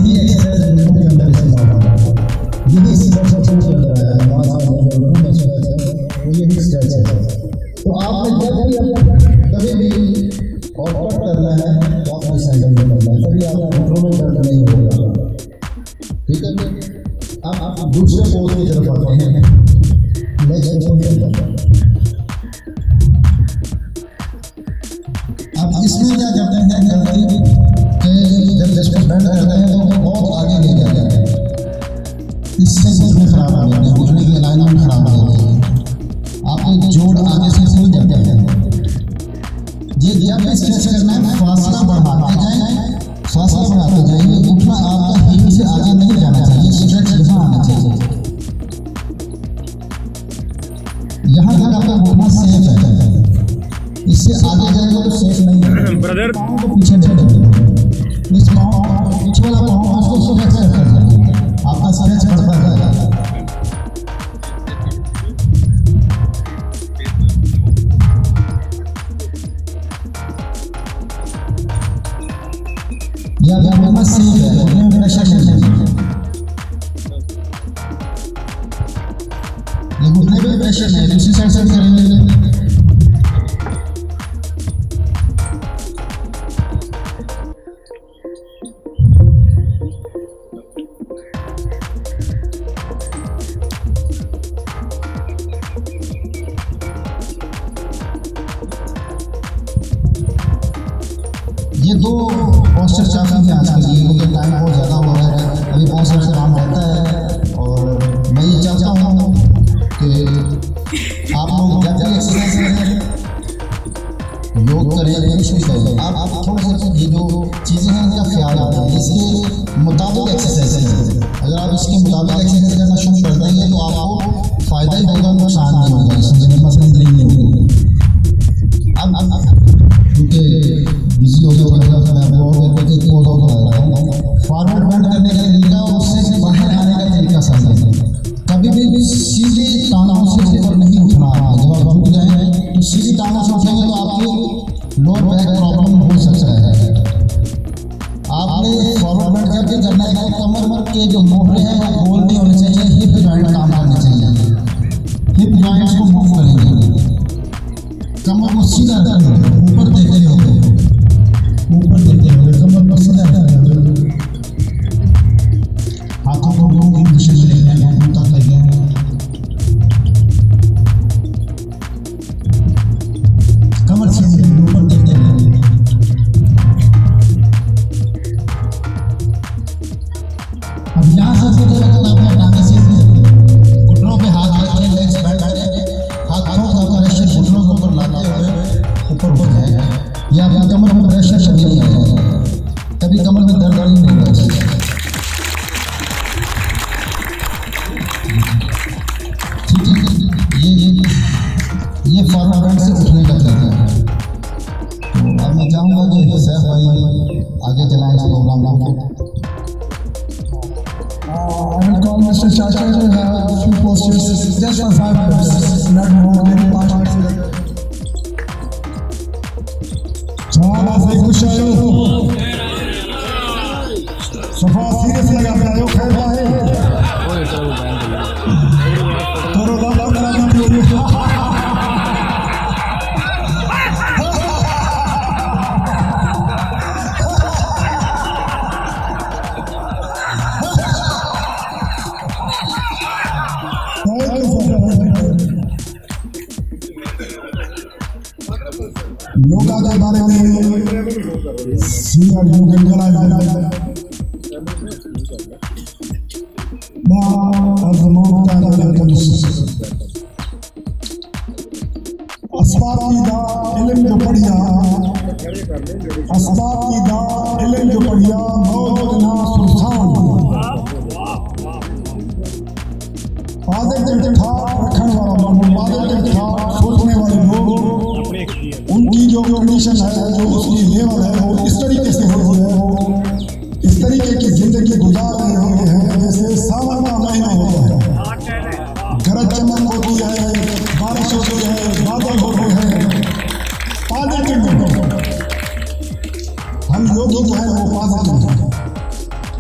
भी एक्सरसाइज लोगों के अंदर इस्तेमाल होता है। यही सिर्फ सबसे अंदर है, हमारा जो रूम है वो यही स्ट्रेच है। तो आपने जब भी कभी भी ऑफर करना है तो आपने सैंडल में करना है, तभी आपका घुटनों में दर्द नहीं होगा। ठीक है, अब आप दूसरे पोज की तरफ आते हैं। अब इसमें क्या करते हैं गलती कि जब इसको बेंड करते हैं तो बहुत आगे ले जाते हैं, इससे घुटने खराब हो जाते हैं, घुटने की अलाइनमेंट खराब हो जाती है, आपके जोड़ आगे से खुल जाते हैं। ये जब भी स्ट्रेच करना है फासला बढ़ाते जाएं, फासला बढ़ाते जाएंगे, घुटना आपका हिप से आगे नहीं जाना चाहिए, स्ट्रेच यहाँ आना चाहिए। यहाँ तक आपका घुटना सेफ है, इससे आगे जाएगा तो सेफ नहीं है। ब्रदर पीछे नहीं जाएगा, इस पाँव पीछे वाला पाँव उसको स्ट्रेच कर जाएगा, आपका स्ट्रेच बढ़ता जाएगा। या घुटना सेफ है, घुटने में प्रेशर नहीं है, ये घुटने पे प्रेशर नहीं है। दूसरी साइड से करेंगे ये दो पोस्टर काफ़ी हैं आज के लिए, क्योंकि टाइम बहुत ज़्यादा हो रहा है, अभी बहुत सारा काम रहता है। और मैं ये चाहता हूँ कि आप लोग जब भी एक्सरसाइज करें, योग करें, कुछ भी करें, आप थोड़ा सा ये जो चीज़ें हैं इनका ख्याल रखें, इसके मुताबिक एक्सरसाइज करें। अगर आप इसके मुताबिक एक्सरसाइज करना शुरू कर देंगे तो आपको फ़ायदा ही होगा, नुकसान नहीं होगा, इसमें मसला नहीं होगा। अब क्योंकि बिजी हो गया मैं वो करके पोज आउट कर रहा हूँ, फॉरवर्ड बेंड करने का तरीका और उससे बाहर आने का तरीका सही है। कभी भी सीधी टांगों से ऊपर नहीं उठना है, जब आप उठ जाएँ तो सीधी टांगों से उठेंगे तो आपकी लोअर बैक प्रॉब्लम हो सकता है। आपने फॉरवर्ड बेंड जब भी करना है कमर के जो मोहरे हैं वो गोल नहीं होने चाहिए, हिप जॉइंट काम करने चाहिए, हिप जॉइंट्स को मूव करेंगे, कमर को सीधा रखेंगे, ऊपर देखे होंगे, ऊपर देखे होंगे, कमर को सीधा रखेंगे, हाथों को लोग की दिशा में लेंगे, हाथों तक लेंगे, कमर सीधे ऊपर देखते रहेंगे। अब यहाँ से अपने टांगे सीधे, घुटनों पे हाथ रखें, लेग्स बेंड करें, हाथों का प्रेशर घुटनों के ऊपर लाते हुए ऊपर हो जाएगा, या आपकी कमर में प्रेशर कभी नहीं आएगा, कभी कमर में दर्द नहीं होगा। ठीक है, ये फॉरवर्ड बेंड से उठने का तरीका है। तो अब मैं चाहूँगा कि सैफ भाई आगे चलाएं इस प्रोग्राम को। I will call Mr. Chacha to have a few posters just for 5 minutes, not more than 5 minutes. Chana se kuch ayo. Safa serious laga pe ayo khair hai. Toro da kara na puri. Yoga के बारे में senior योग इल्म जो पढ़िया इल्म जो पढ़िया मौजना सुल्तान पादे ठाक रखने वाला पादे ठाक सोचने वाले लोग, उनकी जो कंडीशन है, जो उसकी लेवल है, वो इस तरीके से होती है, वो इस तरीके की जिंदगी गुजार रहे होते हैं जैसे सावन का महीना होता है, गरज चमक होती है, बारिश होती है, बादल होते हैं, पॉजिटिव हम योगी जो है वो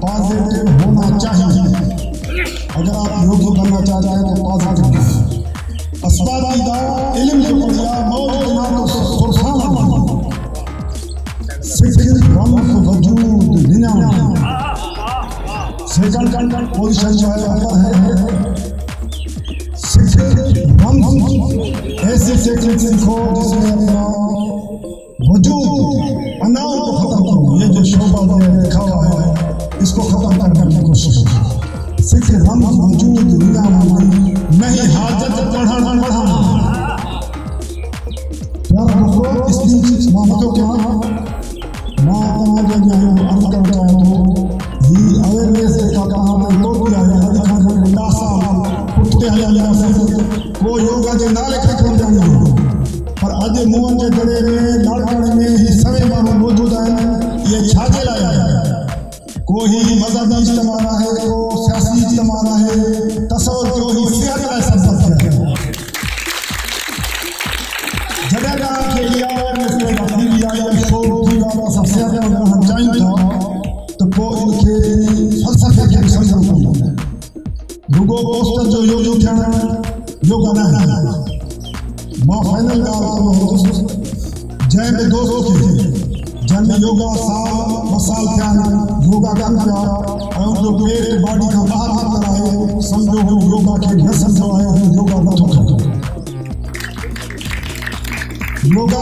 पॉजिटिव होना चाहिए। अगर आप योगी बनना चाहते हैं तो पॉजिटिव असबाब की दावत ऐसी टेक्निक सीखो जिसमें अपना वजूद अनाव को खत्म करो। ये जो शोभा देखा हुआ है इसको खत्म करने की कोशिश करो। सिख हम वजूद दुनिया में नहीं हाजत बढ़ाना प्यार को इस बीच मोहम्मदों के माँ अर्ज करता है तो ये अवेयरनेस का काम लोग किया है वो योगा के नाले खत्म जाएंगे पर अज मोहन के जड़े में लाड़काने में ही सभी मानव मौजूद है। ये छाजे लाया है कोई मजहबी इज्तिमा है को सियासी इज्तिमा है तस्वर जो ही सियासत है सब है जगह के लिए अवेयरनेस में काफी लिया है शो की वाला सबसे ज्यादा हम चाहिए था तो वो इनके फलसफे के समझो रुगो पोस्टर जो यो योगा ना मां फाइनल जय में दोस्त के जन योगा साल क्या योगा का और जो पेट बॉडी का बाहर कराए समझो हम योगा के न समझो आए हम योगा मत योगा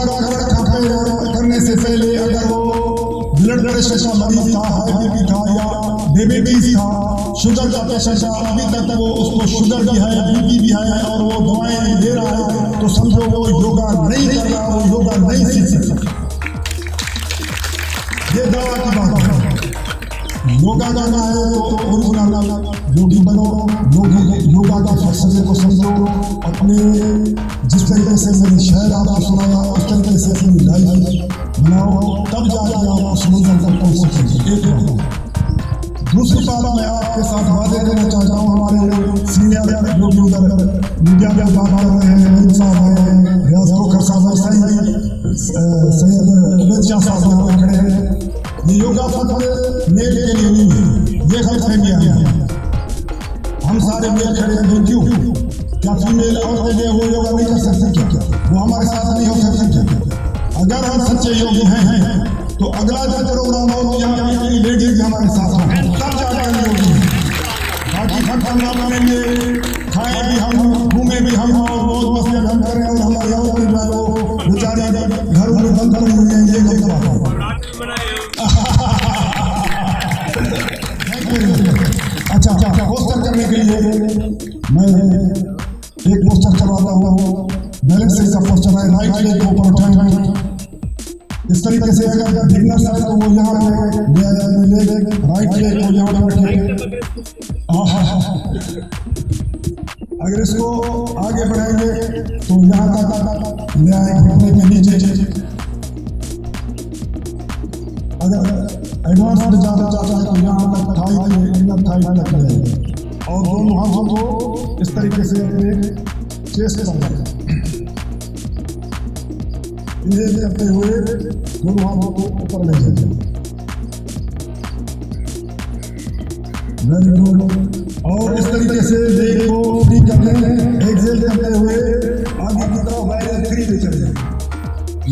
करने से पहले अगर वो ब्लड प्रेशर का मरीज था हाई बीपी था या डायबिटीज था शुगर का पेशेंट था अभी तक वो उसको शुगर भी है बीपी भी है और वो दवाएं दे रहा है तो समझो वो योगा नहीं कर रहा वो योगा नहीं सीख सकता। ये दवा की बात है। योगा करना है तो ओरिजिनल योगी बनो योगा के फलसफे को समझो अपने जिस तरीके से मेरी शहर आपको सुनाया उस तरीके से अपनी लाइफ बनाओ तब जाके आप उस मंजिल तक पहुँच सकेंगे। एक दूसरी बात मैं आपके साथ वादे करना चाहता हूँ हमारे सीनियर जो भी उधर मीडिया में बात कर रहे हैं नईम साहब हैं रियाज खोखर साहब सैयद अमित शाह साहब खड़े हैं। ये योगा फतवे मेल के लिए नहीं है ये गलतफहमियां हैं। हम सारे मेल खड़े हैं क्यों क्या फीमेल औरतें जो वो योगा नहीं कर सकते क्या वो हमारे साथ नहीं हो सकते क्या? अगर हम सच्चे योगी हैं तो अगला जो प्रोग्राम हो यहाँ लेडीज हमारे साथ हों तब जाकर योगी बाकी खत्म बनेंगे खाए भी हम घूमे भी हम और बहुत मस्ती हम करें और हमारे और बेचारे घर में बंद कर हुए हैं ये गलत बात है। अच्छा पोस्टर करने के लिए मैं एक पोस्टर करवाता हूँ बैलेंस से पोस्टर है राइट लेग को ऊपर उठाएंगे इस तरीके से अगर बिगनर्स है तो वो यहाँ पे ले राइट लेग को यहाँ पे रखेंगे अगर इसको आगे बढ़ाएंगे तो यहाँ तक ले आए घुटने के नीचे अगर एडवांस में ज़्यादा चाहता है तो यहाँ तक थाई तक ले और दोनों हाथों को इस तरीके से अपने चेस्ट पर रखें इन्हें करते हुए दोनों हाथों को ऊपर ले जाएंगे। वेरी गुड और इस तरीके से लेग को फ्री कर लें एक्सेल करते हुए आगे की तरफ वायरल फ्री ले चलें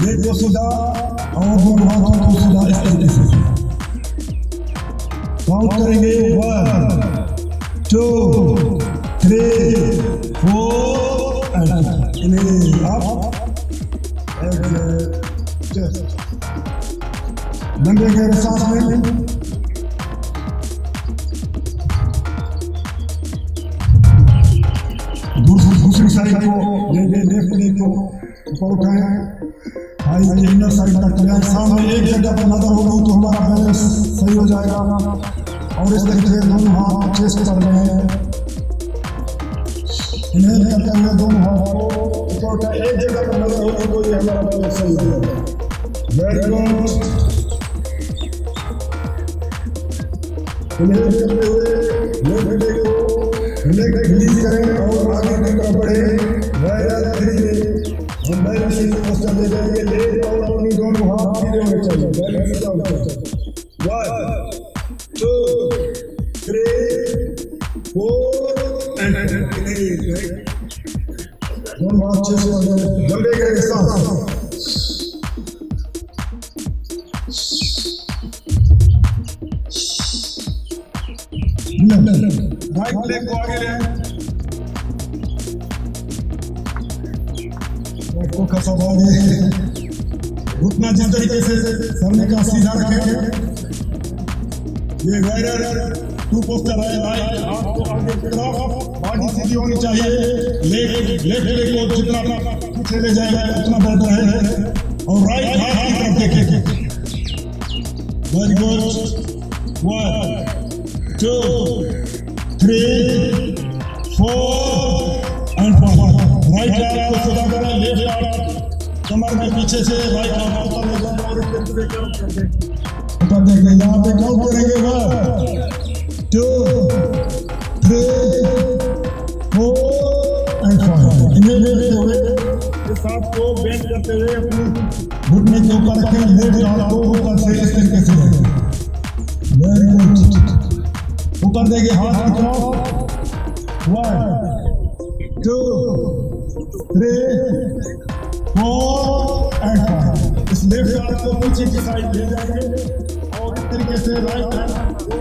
लेग को सीधा और दोनों हाथों को सीधा इस तरीके से काउंट करेंगे 1 2 3 4 एंड इन्हें आप लंबे गहरे सांस में दूसरी साइड को लेफ्ट लेग को ऊपर उठाएं हाई के इनर साइड तक ले सामने एक जगह पर नजर होगी तो हमारा बैलेंस सही हो जाएगा और इस तरीके से दोनों हाथ चेस्ट कर रहे हैं इन्हें करते हुए दोनों हाथ को ऊपर एक जगह पर नजर होगी तो ये हमारा बैलेंस सही हो जाएगा। वेरी गुड इन्हें करते हुए लेफ्ट लेग को लेग रिलीज करें और आगे की तरफ बढ़े वायरल धीरे हम बैलेंस से पोस्टर ले जाएंगे लेग और अपनी दोनों हाथ सीधे होने चाहिए बैलेंस सीधा होना चाहिए 1 2 3 4 एंड दोनों हाथ अच्छे से लंबे गहरे सांस राइट लेग को आगे ले आए, को खसा घुटना जिस तरीके से सरने का सीधा रखेंगे। ये वायरर टू पोस्टर है, राइट आपको आगे की तरफ बॉडी सीधी होनी चाहिए, लेफ्ट लेग को जितना पीछे ले जाएगा उतना बेहतर है, और राइट हाथ की तरफ देखें। Very good, 1 2 3 4 and 5। राइट हाथ को सीधा करें, लेफ्ट हाथ कमर में पीछे से, राइट हाथ ऊपर ले जाएं और इस पे कर्व कर दें। ऊपर देखें, यहाँ पे काउंट करेंगे 1 2 3 4 एंड 5। इन्हें लेते हुए इस हाथ को बेंड करते हुए अपनी घुटने के ऊपर रखें, लेफ्ट हाथ को ऊपर से इस तरीके से रखें। वेरी गुड, ऊपर देखें हाथ की तरफ, 1 2 3 4 एंड 5। इस लेफ्ट हाथ को पीछे की साइड ले जाएंगे और इस तरीके से राइट हैंड को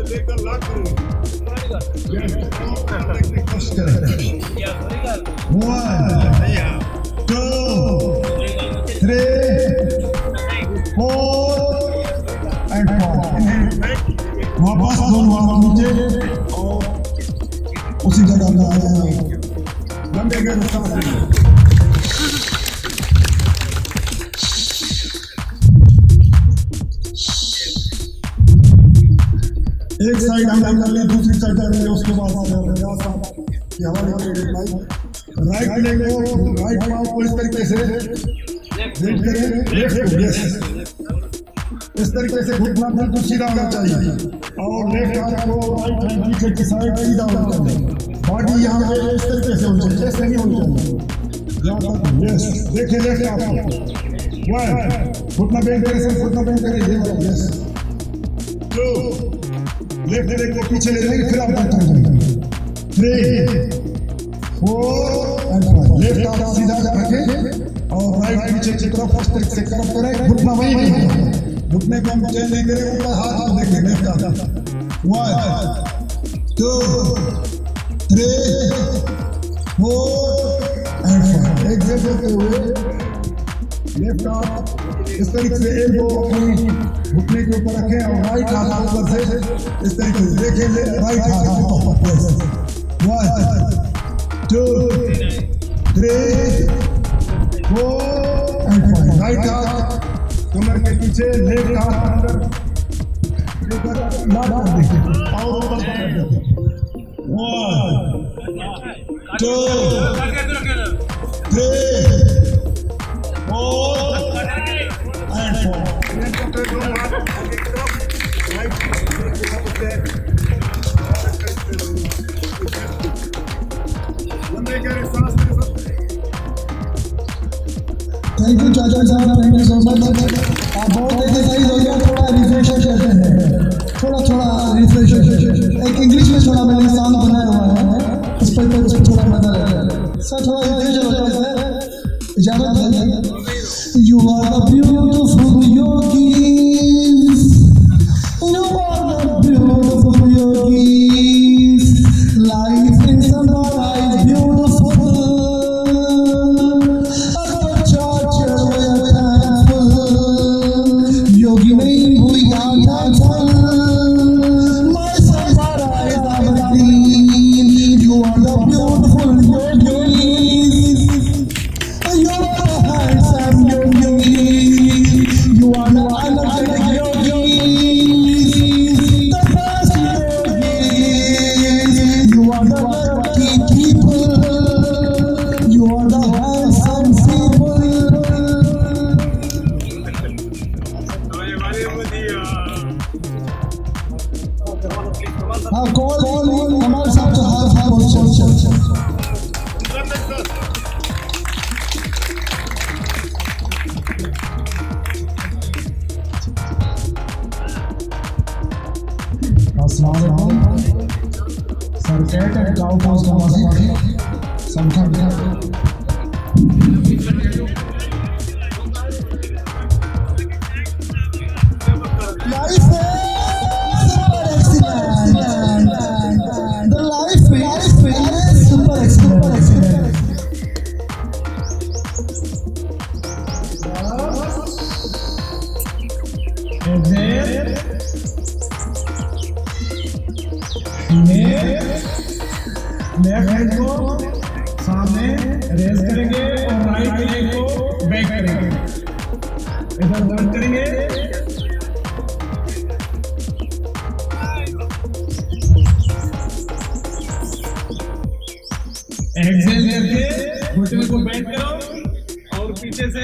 लेकर लॉक करेंगे। 1 2 3 4 एंड 5। वापस दोनों हाथ नीचे और उसी जगह में आ जाएंगे, लंबे गए सांस। एक साइड हम कर लें, दूसरी साइड कर लें, उसके बाद राइट लेग को, राइट पाँव को इस तरीके से बेंड करें, लेफ्ट यस, इस तरीके से घुटना बिल्कुल सीधा होना चाहिए और लेफ्ट हाथ को राइट हैंड पीछे की साइड सीधा होना चाहिए। बॉडी यहाँ पे इस तरीके से होनी चाहिए, ऐसे नहीं होनी चाहिए। यहाँ तक यस, देखिए लेफ्ट हाथ 1 घुटना बेंड करें, सिर्फ घुटना बेंड करें, यस 2 लेफ्ट लेग को पीछे ले जाएंगे, फिर आप बैठे जाएंगे, 3 4 एंड 5। लेफ्ट हाथ सीधा रखें और राइट पीछे की तरफ इस तरीके से कर्व करें, घुटना वहीं नहीं, घुटने को हम चेंज नहीं करें, ऊपर हाथ को देखें, लेफ्ट हाथ 1 2 3 4 एंड 5। एक जैसे करते हुए लेफ्ट हाथ इस तरीके से एल्बो अपनी घुटने के ऊपर रखें और राइट हाथ ऊपर से इस तरीके से देखें, राइट हाथ ऊपर, 1 2 3 4 एंड 5। राइट हाथ कमर के पीछे, लेफ्ट हाथ अंदर लेकर लॉक कर देखें और ऊपर कर देखें, 1 2 3 4 एंड 4। थैंक यू चाचा साहब, थैंक यू सो मच। आप बहुत एक्सरसाइज हो गया, थोड़ा रिफ्रेशर करते हैं, थोड़ा रिफ्रेशर। एक इंग्लिश में थोड़ा मैंने सॉन्ग बनाया हुआ है, उस पर थोड़ा मजा लगता है सर, थोड़ा रिफ्रेशर होता है सर, इजाजत है। You are the beautiful yogis, you are the beautiful yogis, life in summer is beautiful, yogi nahi bhuliya thankful, my samara is our deen, you are the beautiful yogis, you are the handsome yogis, you are the energetic yogis, the best yogis, you are the lucky people, you are the handsome people. हाँ call हमारे साथ तो हाथ बहुत चल Sir, cat and cow cows का मस्जिद संख्या life is super excellent. पीछे से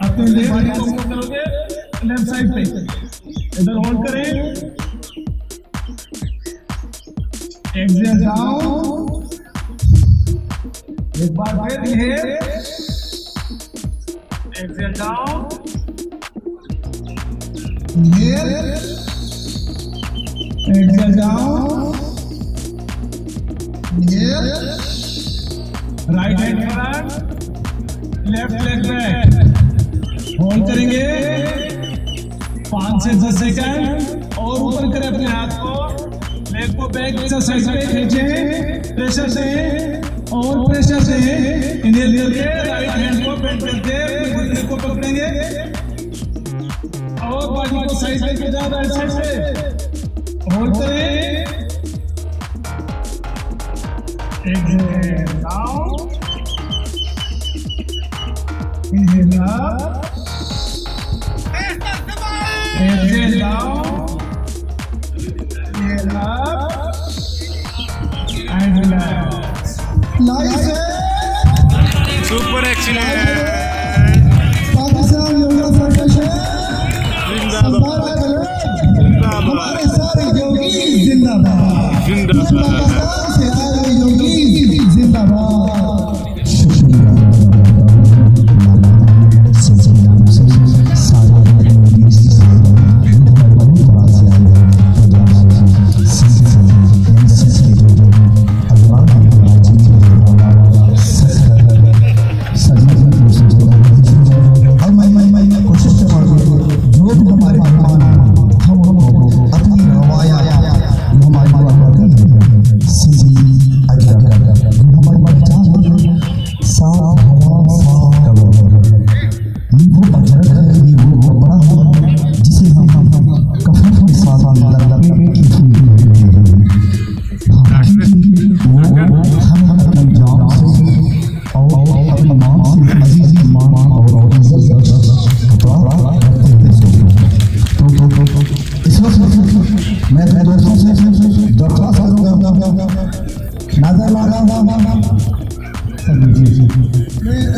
अपने लेफ्ट बॉडी को मूव करोगे लेफ्ट साइड पे, इधर होल्ड करें, एक्सहेल डाउन, एक बार फिर inhale, exhale down, inhale, exhale down, inhale, right hand front, left leg back, hold करेंगे 5 से 10 सेकंड और ऊपर करें अपने हाथ को, लेग को बैक साइड पे खींचें, प्रेशर से और प्रेशर से इन्हेल करके राइट हैंड को बेंड करके घुटने को पकड़ेंगे और बॉडी को साइड लेके जाओ राइट साइड से, होल्ड करें, exhale down, inhale up, exhale down, inhale up, and relax. Nice. Super excellent. Pakistan yoga federation जिंदाबाद, हमारे सारे योगी जिंदाबाद, पाकिस्तान से आए योगी जिंदाबाद।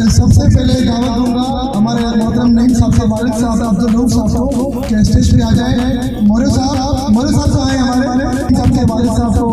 सबसे पहले दावत दूंगा हमारे मोहतरम नईम साहब से, वालिद साहब अब्दुल रऊफ साहब को कि स्टेज पे आ जाए। मौलवी साहब से आए हमारे सबके वालिद साहब को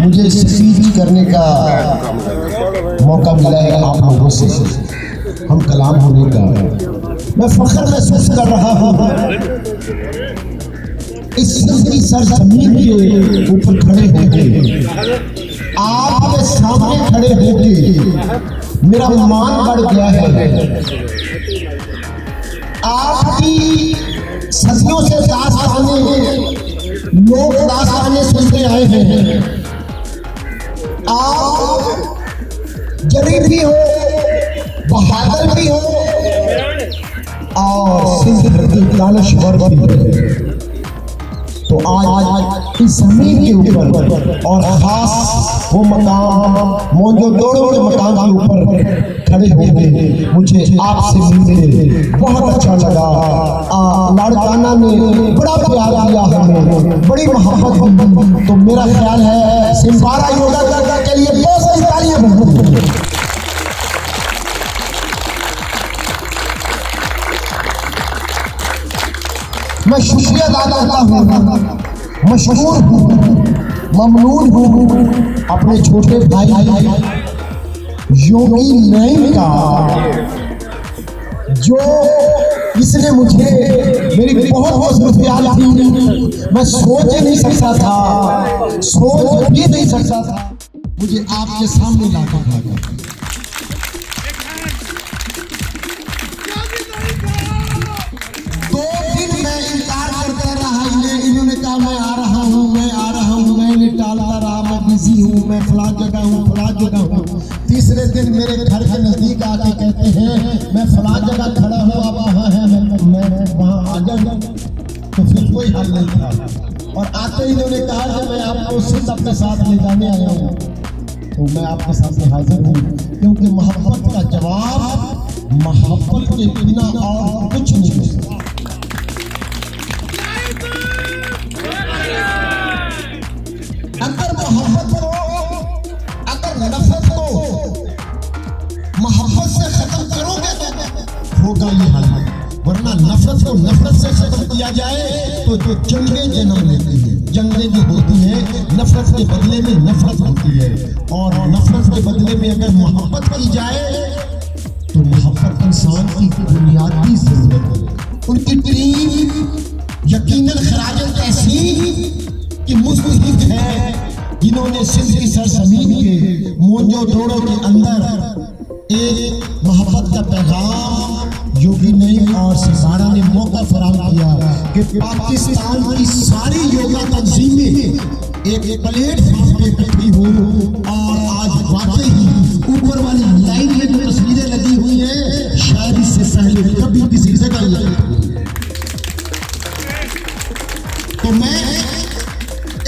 मुझे स्पीच करने का मौका मिला है आप लोगों से, हम कलाम होने का मैं फख्र महसूस कर रहा हूँ। इस की सरजमीन के ऊपर खड़े होके, आपके सामने खड़े होके मेरा मान बढ़ गया है। आपकी सदियों से दास्तानें, लोग दास्तानें सुनते आए हैं। आप जरीफ भी हो, बहादुर भी हो और सिंध धरती दानश्वर भी हो। तो आज इस जमीन के ऊपर और खास वो मकाम मोंजोदड़ो के मकाम के ऊपर खड़े होंगे, मुझे आपसे मिलके बहुत अच्छा लगा। लाड़काना ने बड़ा प्यार दिया हमें, बड़ी मोहब्बत दी। तो मेरा ख्याल है सिम्बारा योगा करने के लिए बहुत सारी तालियां बजाएं। मैं शुक्रिया अदा करता हूँ, मशहूर हूँ, ममनून हूँ अपने छोटे भाई योगी नईम का, जो इसने मुझे, मेरी बहुत ख्याल थी, मैं सोच ही नहीं सकता था, सोच भी नहीं सकता था, मुझे आपके सामने लाकर इन्होंने कहा मैं आ रहा हूँ, मैं टालता रहा, मैं बिजी हूँ, मैं फलां जगह हूँ। तीसरे दिन मेरे घर के नजदीक आके कहते हैं मैं फलां जगह खड़ा हूँ, आप वहाँ हैं, मैं वहाँ आ जाऊँ। तो फिर कोई हल नहीं था, और आते ही इन्होंने कहा कि मैं आपको सिर्फ अपने साथ ले जाने आया हूँ। तो मैं आपके सामने हाजिर हूँ, क्योंकि मोहब्बत का जवाब मोहब्बत के बिना और कुछ नहीं हो सकता। अगर मोहब्बत को, अगर नफरत को मोहब्बत से खत्म करोगे तो होगा ये हाल, वरना नफरत को नफरत से खत्म किया जाए तो जंगें जन्म लेती हैं। जंगें जो होती हैं नफरत के बदले में नफरत होती है, और नफरत के बदले में अगर मोहब्बत की जाए तो मोहब्बत इंसान की बुनियादी जरूरत है। उनकी टीम यकीनन खराज तहसीन कि मुस्तहिक है, जिन्होंने सिंध की सरजमीन के मोंजोदड़ो के अंदर एक मोहब्बत का पैगाम योगी नईम और सिम्बारा ने मौका फराहम किया कि पाकिस्तान की सारी योगा तंजीमें एक प्लेटफॉर्म पे इकट्ठी हो। और आज वाकई ही ऊपर वाली लाइन में जो तस्वीरें लगी हुई हैं, शायद इससे पहले कभी किसी जगह लगी। तो मैं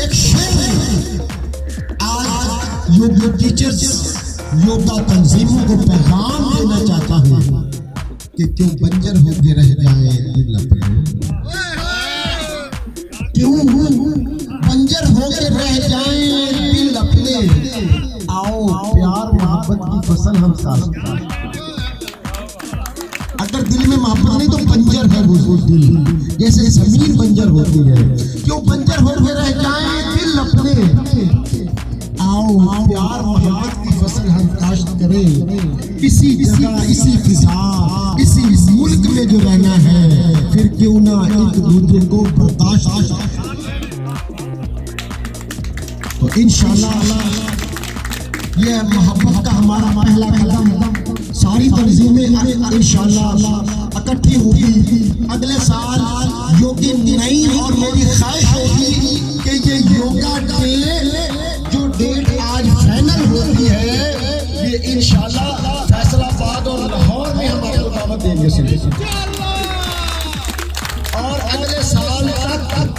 एक शेर आज योगा टीचर्स, योगा तंजीमों को पैगाम देना चाहता हूँ कि क्यों बंजर होके रह जाए दिल अपने, क्यों बंजर होके रह जाए दिल अपने, आओ प्यार मोहब्बत की फसल हम काटते। अगर दिल में मोहब्बत नहीं तो बंजर है वो दिल, जैसे जमीन बंजर होती है, क्यों बंजर होके रह जाए दिल अपने, आओ प्यार मोहब्बत की फसल हम काश्त करें। इसी जगह, इसी फिजा, इसी मुल्क में जो रहना है, फिर क्यों ना एक दूसरे को बर्दाश्त। तो इंशाअल्लाह ये मोहब्बत का हमारा पहला कदम, सारी तंजीमें इंशाअल्लाह इकट्ठी होगी। अगले साल योगी नईम और मेरी ख्वाहिश होगी कि ये योगा डे जो डेट आज फाइनल होती है, ये इंशाअल्लाह फैसलाबाद और लाहौर में हम आपको दावत देंगे। और अगले साल तक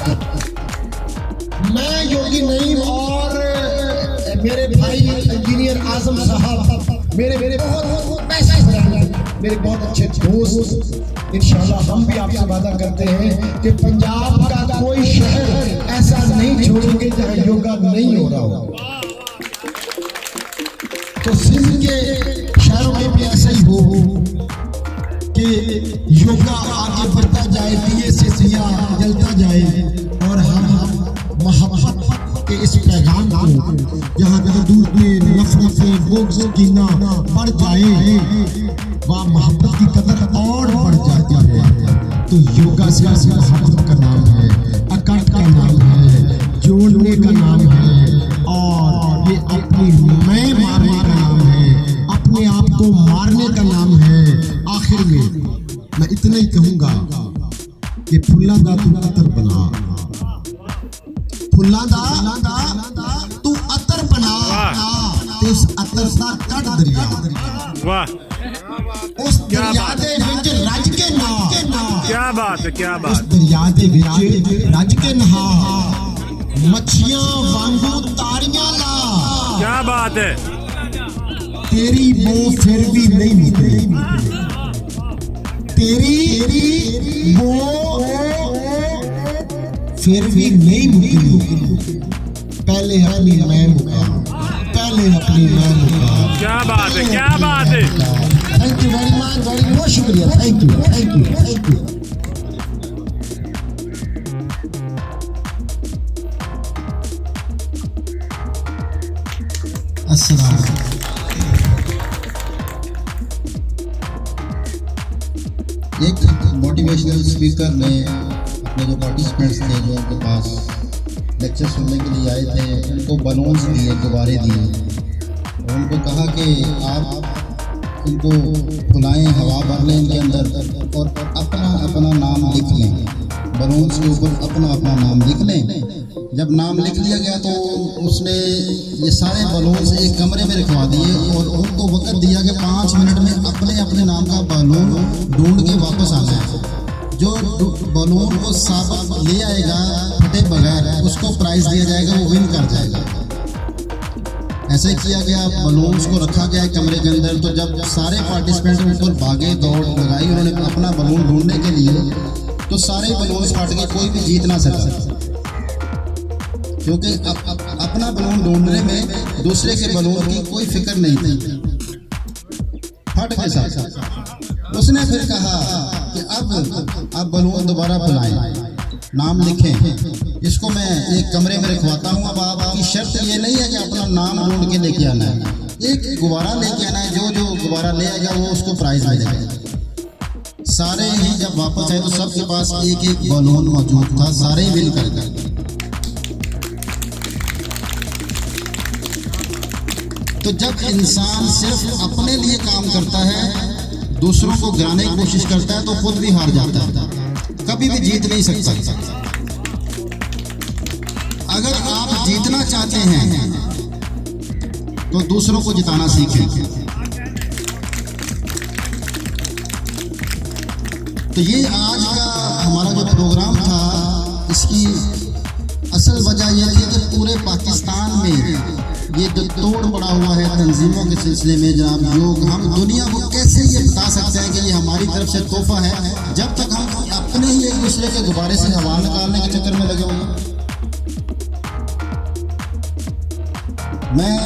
मैं योगी नईम और मेरे भाई इंजीनियर आजम साहब, मेरे बहुत पैसे मेरे बहुत अच्छे दोस्त, इंशाअल्लाह हम भी आपसे वादा करते हैं कि पंजाब का कोई शहर ऐसा नहीं छोड़ेंगे जहाँ योगा नहीं हो रहा हो। तो सिंध के शहरों में भी ऐसा ही हो कि योगा आगे बढ़ता जाए, दिए से दिया जलता जाए, और हम मोहब्बत के इस पैगाम को यहाँ पे दूर पे नफरतें बुग़्ज़ कीना बढ़ जाए, वहाँ मोहब्बत की कदर और बढ़ जाती है। तो योगा से मोहब्बत का नाम है, अकट का नाम है, जोड़ने का नाम है, और ये अपनी मैं मारने का नाम है, अपने आप को मारने का नाम है। आखिर में मैं इतना ही कहूँगा कि फुल्ला दा तू अतर बना, फुल्ला दा तू अतर बना, उस अतर सा कट दरिया, वाह, उस दरिया दे विच रज के ना, क्या बात है, क्या उस बात। दरिया दे विच रज के नहा, मच्छियां वांगू तारियां ला, क्या बात है। तेरी वो फिर भी नहीं मुकरी, तेरी वो फिर भी नहीं मुकरी, पहले अपनी मैं मुका, पहले अपनी मैं मुका। क्या बात है, क्या बात है। थैंक यू वेरी मच, बहुत शुक्रिया, thank you, thank you, thank you. अस्सलाम। एक मोटिवेशनल स्पीकर ने अपने जो पार्टिसिपेंट्स थे जो उनके पास लेक्चर सुनने के लिए आए थे, उनको बलून्स दिए, गुब्बारे दिए, और उनको कहा कि आप इनको फुलाएं, हवा भर लें इनके अंदर और अपना अपना नाम लिख लें, बलून्स के ऊपर अपना अपना नाम लिख लें। जब नाम लिख लिया गया तो उसने ये सारे बलून्स एक कमरे में रखवा दिए और उनको वक्त दिया कि 5 मिनट में अपने अपने नाम का बलून ढूंढ के वापस आना है। जो बलून को साबित ले आएगा फटे बगैर, उसको प्राइज़ दिया जाएगा, वो विन कर जाएगा। ऐसे किया गया, बलून्स को रखा गया कमरे के अंदर। तो जब सारे पार्टिसिपेंट ऊपर भागे, दौड़ लगाई उन्होंने अपना बलून ढूंढने के लिए, तो सारे बलून्स फट गए, कोई भी जीत ना सका, क्योंकि अपना बलून ढूंढने में दूसरे के बलून की कोई फिक्र नहीं थी, फट गए सब। उसने फिर कहा कि अब बलून दोबारा फुलाएं, नाम लिखें, इसको मैं एक कमरे में रखवाता हूँ। अब आपकी शर्त ये नहीं है कि अपना नाम ढूंढ के लेके आना है, एक गुब्बारा लेके आना है, जो गुब्बारा ले आएगा वो उसको प्राइज मिलेगा। सारे ही जब वापस आए तो सबके पास एक एक बलून मौजूद था, सारे ही विन कर गए। तो जब इंसान सिर्फ अपने लिए काम करता है, दूसरों को गिराने की कोशिश करता है, तो खुद भी हार जाता है, कभी भी जीत नहीं सकता। अगर आप जीतना चाहते हैं तो दूसरों को जिताना सीखें। तो ये आज का हमारा जो प्रोग्राम था, इसकी असल वजह यह थी कि पूरे पाकिस्तान में ये जो तोड़ पड़ा हुआ है तंजीमों के सिलसिले में जनाब योग, हम दुनिया को कैसे ये बता सकते हैं कि ये हमारी तरफ से तोहफा है, जब तक हम अपने ही एक दूसरे के गुब्बारे से हवा निकालने के चक्कर में लगे हुए। मैं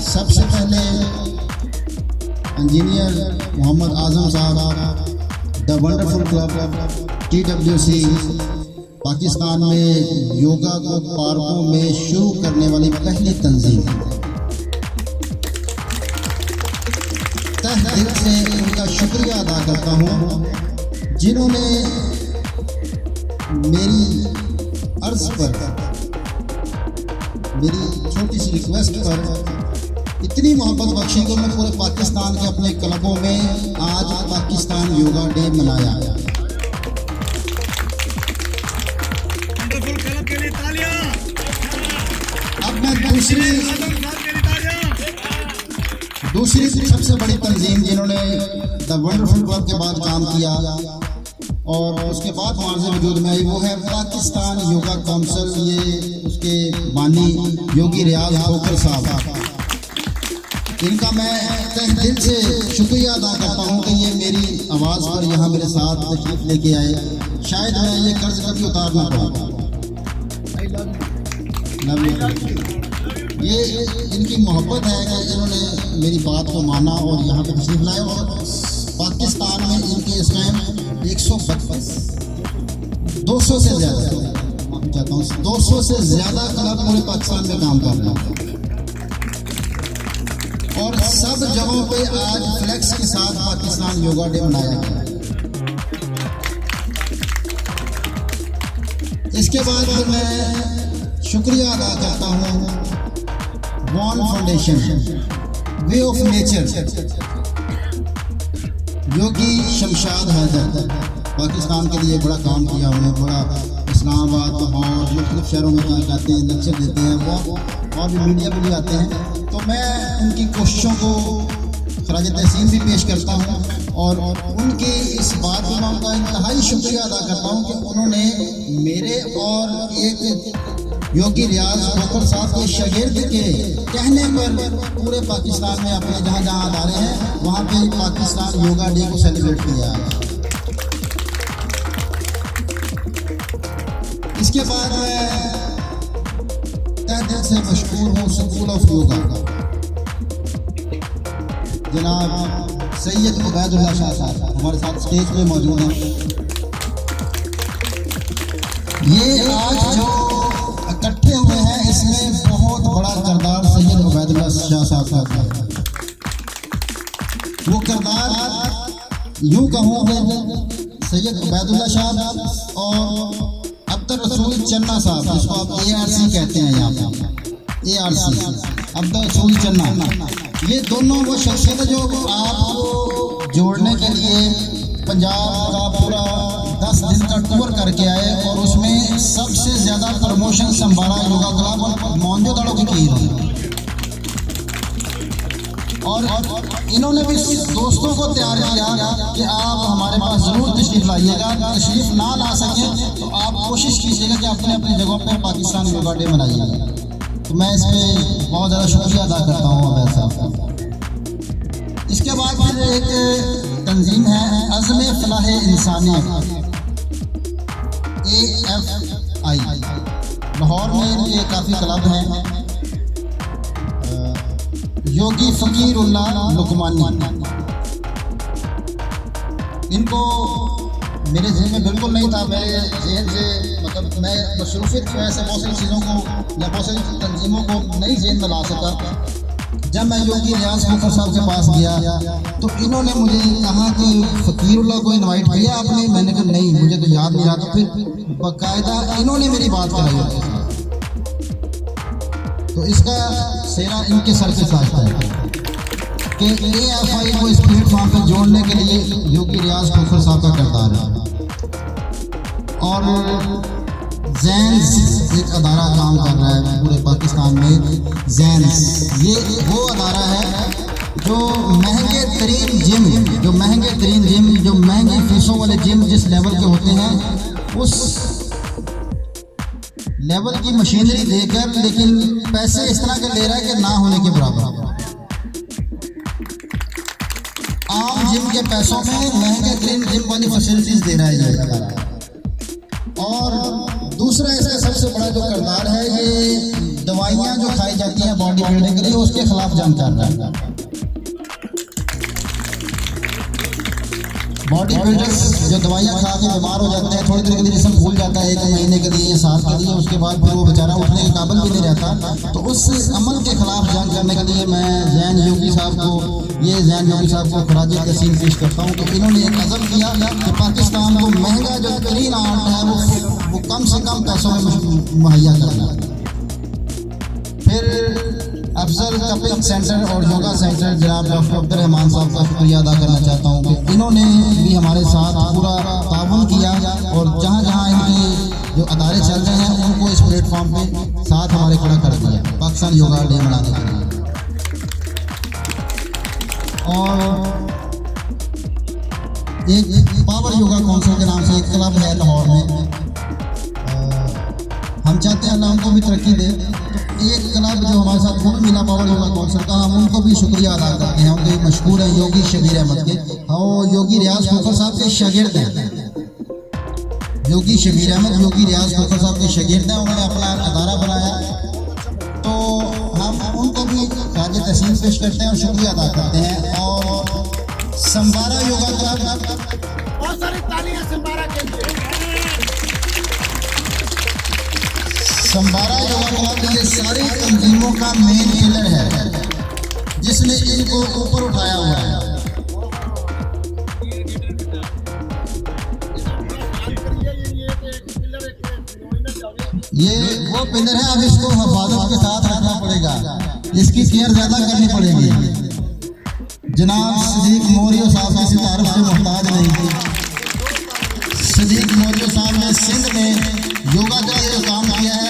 सबसे पहले इंजीनियर मोहम्मद आजम साहब, the wonderful club TWC, Pakistan में योगा को पार्कों में शुरू करने वाली पहली तंजीम, तहे दिल से उनका शुक्रिया अदा करता हूँ, जिन्होंने मेरी अर्ज पर, मेरी छोटी सी रिक्वेस्ट पर इतनी मोहब्बत बख्शी कि मैं पूरे पाकिस्तान के अपने क्लबों में आज पाकिस्तान योगा डे मनाया। अब मैं दूसरी सबसे बड़ी तंजीम जिन्होंने द वंडरफुल क्लब के बाद काम किया और उसके बाद हमारे से वजूद में आई, वो है पाकिस्तान योगा काउंसिल। ये उसके बानी योगी रियाज खोखर साहब, इनका मैं तहे दिल से शुक्रिया अदा करता हूँ कि ये मेरी आवाज़ पर यहाँ मेरे साथ तशरीफ लेके आए। शायद मैं ये कर्ज कभी उतार ना पाऊँ। ये इनकी मोहब्बत है कि इन्होंने मेरी बात को माना और यहाँ पे तशरीफ लाए। और पाकिस्तान में इनके इस टाइम 200 से ज़्यादा, चाहता हूँ 200 से ज़्यादा क्लब पूरे पाकिस्तान में काम कर रहे हैं। और सब जगहों पे आज फ्लैक्स के साथ पाकिस्तान योगा डे मनाया गया। इसके बाद फिर मैं शुक्रिया अदा करता हूँ वॉन फाउंडेशन, वे ऑफ नेचर, जो कि शमशाद हैदर पाकिस्तान के लिए बड़ा काम किया उन्होंने, बड़ा इस्लामाबाद और मुख्तलिफ शहरों में कहाँ जाते हैं, लेक्चर देते हैं वो, और भी मीडिया में भी आते हैं। तो मैं उनकी कोशिशों को खराज तहसीन भी पेश करता हूँ और उनकी इस बात पर मैं उनका इंतहाई शुक्रिया अदा करता हूँ कि उन्होंने मेरे और एक योगी रियाज खोखर साहब के शागिर्द के कहने पर पूरे पाकिस्तान में अपने जहाँ जहाँ अदारे हैं वहाँ पे पाकिस्तान योगा डे को सेलिब्रेट किया है। इसके बाद मैं तहे दिल से मशहूर हूँ स्कूल ऑफ योगा जनाब सैयद उबैदुल्लाह शाह साहब हमारे साथ स्टेज पे मौजूद हैं। ये आज जो इकट्ठे हुए हैं इसमें बहुत बड़ा किरदार सैयद उबैदुल्लाह शाह साहब का है। वो किरदार यूँ कहूँ सैयद उबैदुल्लाह शाह और अब्दुल रसूल चन्ना साहब, जिसको आप ARC कहते हैं यहाँ पे, ARC अब्दुल रसूल चन्ना, ये दोनों वो शख्सियत जो आपको जोड़ने के लिए पंजाब का पूरा 10 दिन का टूर करके आए और उसमें सबसे ज़्यादा प्रमोशन संभाला योगा क्लब और मौजूदारों की है। और इन्होंने भी दोस्तों को तैयार किया कि आप हमारे पास ज़रूर तशरीफ़ लाइएगा, तशरीफ़ ना ला सकें तो आप कोशिश कीजिएगा कि अपने अपनी जगहों पर पाकिस्तान योगा डे मनाइएगा। तो मैं इस पर बहुत ज़्यादा शुक्रिया अदा करता हूँ अवैध साहब का। इसके बाद फिर एक तंजीम है अज़्म फलाह इंसानियत, AFI, लाहौर में इनके काफ़ी क्लब हैं। योगी फ़कीरुल्लाह लुकमानी, इनको मेरे जहन में बिल्कुल नहीं था, मेरे जहन से मतलब मैं मसरूफ़ियत की वजह से बहुत सारी चीज़ों को या बहुत सारी तंजीमों को नहीं जहन में ला सका। जब मैं योगी रियाज खोखर साहब के पास गया तो इन्होंने मुझे कहा कि फ़कीरुल्लाह को इनवाइट किया आपने? मैंने कहा नहीं, मुझे तो याद नहीं रहा। तो फिर बाकायदा इन्होंने मेरी बात कराई, तो इसका सेरा इनके सर पे साजता है कि AFI को इस प्लेटफॉर्म पर जोड़ने के लिए योगी रियाज खोखर साहब का किरदार है। और जैन्स एक अदारा काम कर रहा है पूरे पाकिस्तान में। जैन्स ये वो अदारा है जो महंगे तरीन जिम, जो महंगी फीसों वाले जिम जिस लेवल के होते हैं उस लेवल की मशीनरी देकर, लेकिन पैसे इस तरह के ले रहा है कि ना होने के बराबर। आम जिम के पैसों में महंगे तरीन जिम वाली फैसिलिटीज दे रहा है ये। और दूसरा इसका सबसे बड़ा जो किरदार है, ये दवाइयाँ जो खाई जाती हैं बॉडी बिल्डिंग के लिए उसके खिलाफ जंग कर रहा है। बॉडी बिल्डर्स जो दवाइयाँ खा के बीमार हो जाते हैं, थोड़ी देर के लिए जिस्म फूल जाता है, 1 महीने के लिए, साल के लिए, उसके बाद फिर वो बेचारा उठने के काबिल भी नहीं रहता। तो उस अमल के खिलाफ जंग करने के लिए मैं जैन योगी साहब को खराज तहसीन पेश करता हूँ। तो इन्होंने एक अज़म किया कि पाकिस्तान को महंगा जो तरीन आर्ट है वो कम से कम पैसों में मुहैया करना। फिर अफजल कपिल सेंटर और योगा सेंटर जनाब डॉक्टर अब्दुर्रहमान साहब का शुक्रिया अदा करना चाहता हूँ कि इन्होंने भी हमारे साथ पूरा ताउन किया और जहाँ जहाँ इनके जो अदारे चल रहे हैं उनको इस प्लेटफॉर्म पे साथ हमारे खड़ा कर दिया पाकिस्तान योगा डे मनाने के लिए। और एक पावर योगा काउंसिल के नाम से एक क्लब है लाहौर में, हम चाहते हैं अल्लाह उनको भी तरक्की दे। एक क्लब जो हमारे साथ खूब मिला पावर योगा काउंसिल का, हम उनको भी शुक्रिया अदा करते हैं। उनके मशहूर हैं योगी शबीर अहमद के, और योगी रियाज खोखर साहब के शागिर्द हैं। योगी शबीर अहमद योगी रियाज खोखर साहब के शागिर्द हैं, उन्होंने अपना अदारा बनाया। तो हम उनको भी खराज तहसीन पेश करते हैं और शुक्रिया अदा करते हैं। और संबारा योगा क्लब, बहुत सारी तालियां संबारा के लिए। संबारा योगा क्लब ये सारी तंजीमों का मेन पिलर है। जिसने इनको ऊपर उठाया हुआ है। ये वो पिलर है, अब इसको हिफाजत के साथ रखना पड़ेगा, इसकी केयर ज्यादा करनी पड़ेगी। जनाब सदीक मौर्य साहब किसी तारीफ से मोहताज नहीं थी। सदीक मौर्य साहब ने सिंध में योगा का जो काम किया है,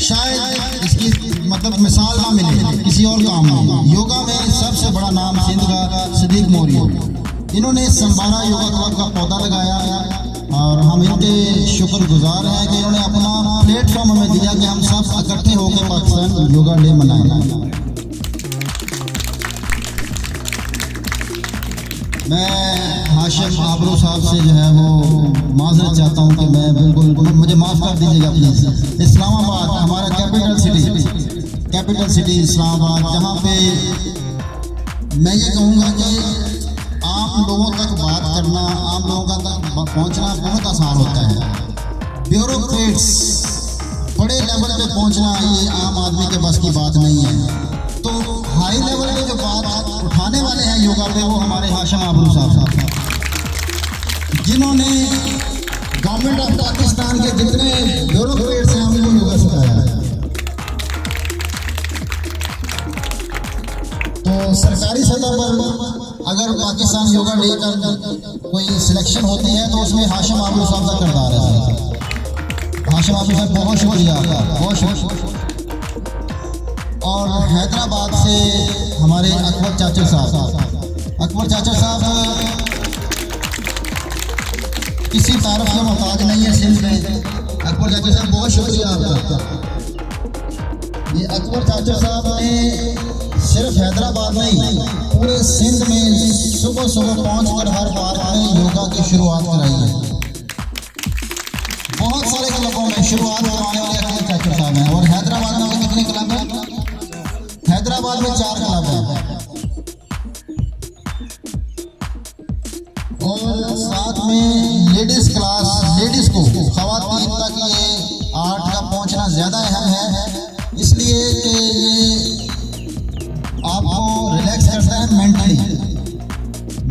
शायद इसकी मतलब मिसाल ना मिले किसी और काम में। योगा में सबसे बड़ा नाम सिंध का सदीक मौर्य, इन्होंने संबारा योगा क्लब का पौधा लगाया और हम इनके शुक्रगुजार हैं कि इन्होंने अपना प्लेटफॉर्म हमें दिया कि हम सब इकट्ठे होकर पाकिस्तान योगा डे मनाएं। मैं हाशिम आबरू साहब से जो है वो माजरत चाहता हूँ कि मैं बिल्कुल मुझे माफ़ कर दीजिएगा प्लीज़। इस्लामाबाद हमारा कैपिटल सिटी इस्लामाबाद, जहाँ पे मैं ये कहूँगा कि आम लोगों तक बात करना, आम लोगों तक पहुँचना बहुत आसान होता है। ब्यूरोक्रेट्स बड़े लेवल पे पहुँचना ये आम आदमी के बस की बात नहीं है। तो हाई लेवल पे जो बात उठाने वाले हैं योगा पे, वो हमारे हाशिम आबरू साहब जिन्होंने गवर्नमेंट ऑफ पाकिस्तान के जितने ब्यूरोक्रेट्स हैं उनको योगा सिखाया है। तो सरकारी सतह पर अगर पाकिस्तान योगा डे का कोई सिलेक्शन होती है तो उसमें हाशिम आबरू साहब का किरदार है। हाशिम आबरू साहब बहुत शुक्रिया आपका, बहुत शुक्रिया। और हैदराबाद से हमारे अकबर चाचा साहब किसी तारीफ का मोहताज नहीं है सिंध में। अकबर चाचा साहब बहुत शुक्रिया आपका। ये अकबर चाचा साहब ने सिर्फ हैदराबाद नहीं पूरे सिंध में सुबह सुबह पहुंचकर हर पार्क में योगा की शुरुआत कराई है। बहुत सारे क्लबों में शुरुआत करवाने वाले अकबर चाचा साहब हैं। और हैदराबाद में कितने क्लब हैं? हैदराबाद में 4 क्लब हैं। और साथ में लेडीज क्लास, लेडीज को खवातीन तक ये आर्ट का पहुंचना ज़्यादा अहम है, इसलिए कि ये आपको रिलैक्स करता है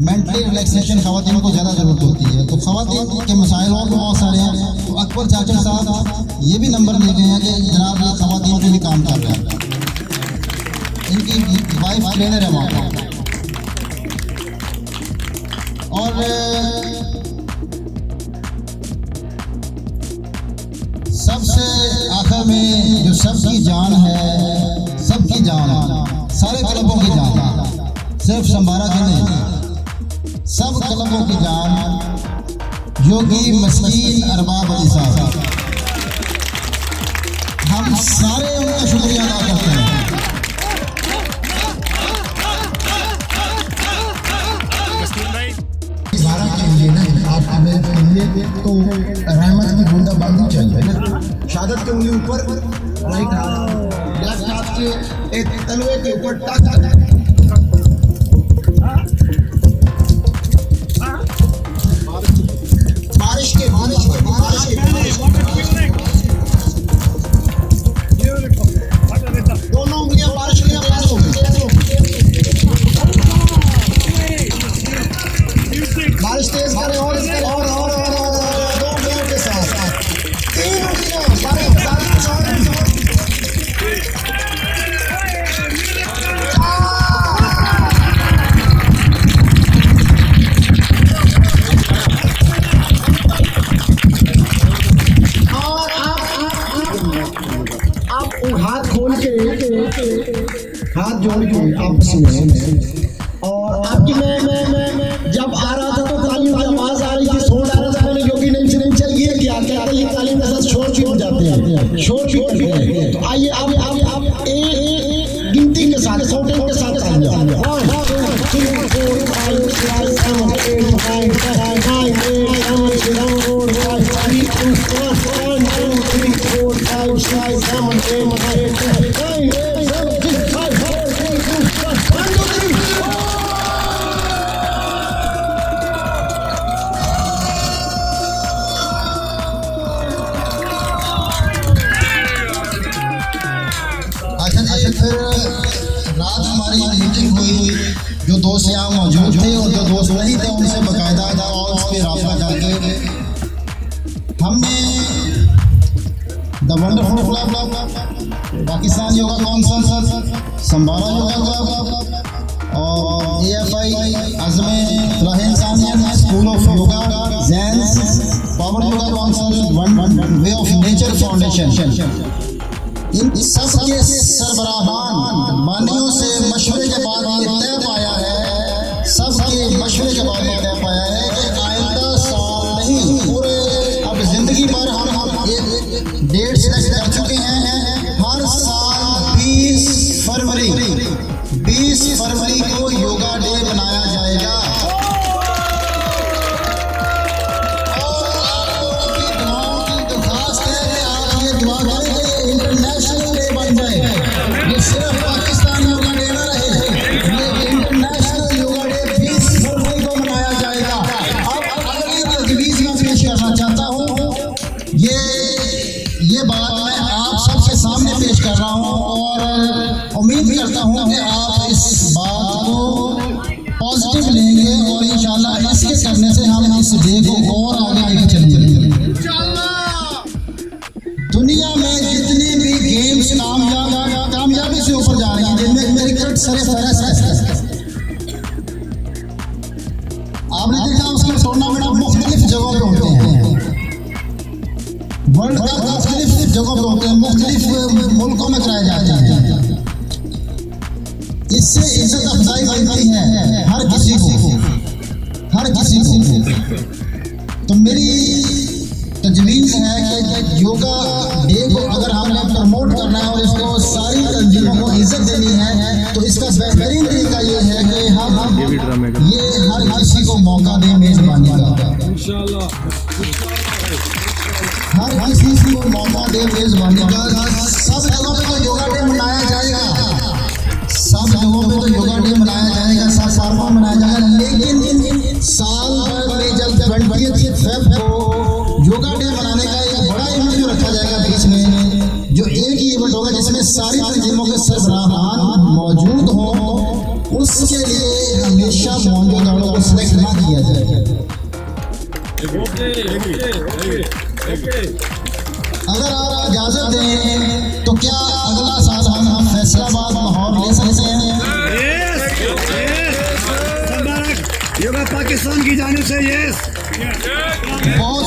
मेंटली रिलैक्सेशन खवातीन को ज़्यादा ज़रूरत होती है। तो खवातीन के मसाइल और भी बहुत सारे हैं। तो अकबर चाचा साहब ये भी नंबर ले गए हैं कि जनाब ये खवातीन पे भी काम कर रहे हैं। इनकी वाइफ ट्रेनर है वहाँ पर। और सबसे आखिर में जो सबकी जान है, सबकी जान, सारे क्लबों की जान, सिर्फ संबारा की नहीं, सब क्लबों की जान, योगी मस्कीन अरबाब अली साहब, हम सारे उनका शुक्रिया अदा करते हैं। आप हमें लिए तो रहमत की बूंदाबांदी चाहिए ना। शहादत के उंगली ऊपर, राइट हाथ लेफ्ट हाथ के एक तलवे के ऊपर टक बारिश के दोनों उंगलियां बारिश के पास हो गई। बारिश तेज करें और इसके और 2 मिनट के साथ 3 उंगलियां सारे आप हाथ खोल के हाथ जोड़ के आपस में और आपकी मैं जब आ रहा था तो तालियों की आवाज आ उनसे बाकायदा कॉल्स पे रब्ता करके हमने the wonderful club, Pakistan yoga council, संबारा योगा क्लब और AFI अज़्म फलाह इंसानियत, स्कूल ऑफ योगा, ज़ैन्स, power yoga council, way of nature foundation, इन सब के सरबराहान बानियों से मशवरे के बाद ये तय पाया है, सबके मशवरे के बाद ये तय पाया है कि आइंदा साल नहीं, पूरे अब जिंदगी भर हम एक डेट सेलेक्ट कर चुके हैं। हर साल 20 फरवरी को योगा डे मनाया जाएगा। और आप लोगों की दुआओं की दरख्वास्त है कि आप ये दुआ करें कि इंटरनेशनल डे बन जाए, ये सिर्फ पाकिस्तान योगा डे ना रहे, ये इंटरनेशनल योगा डे 20 फरवरी को मनाया जाएगा। अब अगली तजवीज़ में पेश करना चाहता हूँ, ये बात मैं आप सबके सामने पेश कर रहा हूँ और उम्मीद करता हूँ कि आप इस बात को पॉजिटिव लेंगे और इंशाल्लाह इसके करने से हम इस डे को और आगे लेकर चलेंगे। दुनिया में जितने भी गेम्स कामयाबी से ऊपर जा रही हैं, जिनमें क्रिकेट सरफहरिस्त है, आपने देखा उसके टूर्नामेंट मुख्तलिफ जगहों पे होते हैं, वर्ल्ड कप मुख्तलिफ जगहों पे होते हैं, मुख्तलिफ मुल्कों में कराए जाते हैं। इससे इज्जत अफजाई बनती है हर किसी को। तो मेरी तजवीज़ है कि योगा डे को अगर हमने प्रमोट करना है और इसको सारी तंजीमों को इज्जत देनी है, तो इसका बेहतरीन तरीका ये है कि हम ये हर किसी को मौका दें मेज़बानी का, हर किसी को मौका दें मेज़बानी का। सब जगहों पे तो योगा डे मनाया जाएगा, सब जगहों पे तो योगा डे मनाया जाएगा, साल में मनाया जाएगा, लेकिन साल भर में जब 20 फेब को योगा डे मनाने का एक बड़ा इवेंट रखा जाएगा बीच में, जो एक ही इवेंट होगा जिसमें सारी तंजीमों के सरबराहान मौजूद हों। उसके लिए हमेशा मौजूदारों को सिलेक्ट ना किया जाए। अगर आप इजाज़त दें तो क्या अगला साल हम फैसलाबाद लाहौर ले सकते हैं? योगा पाकिस्तान की जानिब से यस। बहुत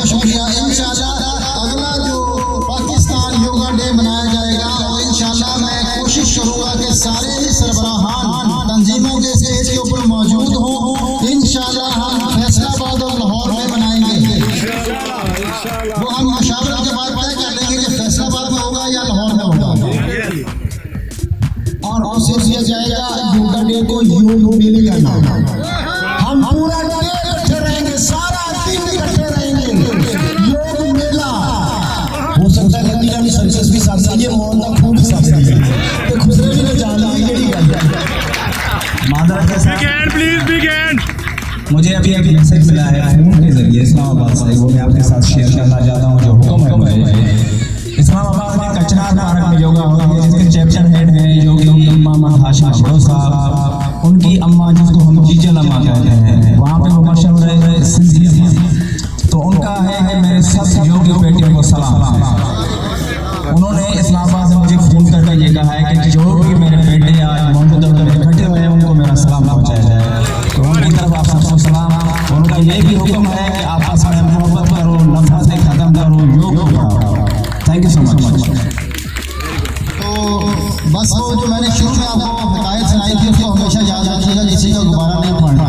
शुक्रिया। इंशाल्लाह अगला जो पाकिस्तान योगा डे मनाया जाएगा और इंशाल्लाह मैं कोशिश करूँगा कि सारे ही सरबराहान तंजीमों के स्टेज के ऊपर मौजूद हों। इंशाल्लाह हम फैसलाबाद और लाहौर में मनाएंगे। वो हम मुशावरत के बाद तय कर लेंगे कि फैसलाबाद में होगा या लाहौर में होगा। और उसे दिया जाएगा योगा डे को योग डे का नाम। हम पूरा डे इकट्ठे रहेंगे, सारा दिन इकट्ठे रहेंगे। योग मेला हो सकता है कि हम सर्विस भी साथ साथ ये मोहल्ला खूब साथ साथ तो खुसरे भी न जाना यही गल मादर के प्लीज मुझे अभी एक मैसेज मिला है फोन के जरिए इस्लामाबाद से, वो मैं आपके साथ शेयर करना चाहता हूँ। जो हुक्म है इस्लामाबाद में कचरा पार्क में योगा हो रही है, जिसके चैप्टर हेड हैं योगी मोहम्मद हाशिम बड़ो साहब, उनकी अम्मा जिसको हम जीजल अम्मा कहते हैं, वहाँ पे वो मशहूर है सिंधी अम्मा। तो उनका है मेरे सब योगी बेटियों को सलाम। उन्होंने इस्लामाबाद से मुझे फोन करके ये कहा है कि जो भी मेरे बेटे आज मौजूद इकट्ठे हुए हैं उनको मेरा सलाम पहुँचाया जाए। तो उनकी तरफ आप सबको सलाम। उनका ये भी हुक्म है कि आपस में मोहब्बत करो, नफरतें खत्म करो, योग करो। Thank you so much. तो बस वो जो मैंने शुरू में आपको हिदायत सुनाई थी उसको हमेशा याद रखिएगा, किसी का दोबारा नहीं पढ़ना।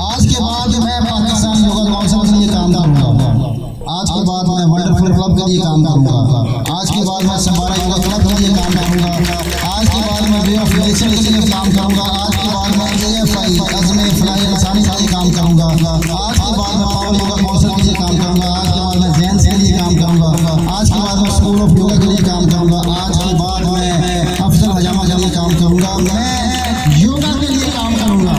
आज के बाद मैं पाकिस्तान योगा काउंसिल के लिए काम करूँगा, आज के बाद मैं वंडरफुल क्लब के लिए काम करूँगा, आज के बाद मैं संबारा योगा क्लब के लिए काम करूँगा, आज के बाद मैं वे ऑफ नेचर के लिए काम करूँगा, आज के बाद मैं AFI अज़्म फलाह इंसानियत के लिए काम करूँगा, आज के बाद मैं पावर योगा काउंसिल के लिए काम करूँगा, आज के बाद मैं ज़ैन्स के लिए काम करूँगा, आज के बाद मैं स्कूल ऑफ योगा के लिए काम करूँगा, आज के बाद मैं अफजल हजामा के लिए काम करूँगा। मैं योगा के लिए काम करूँगा।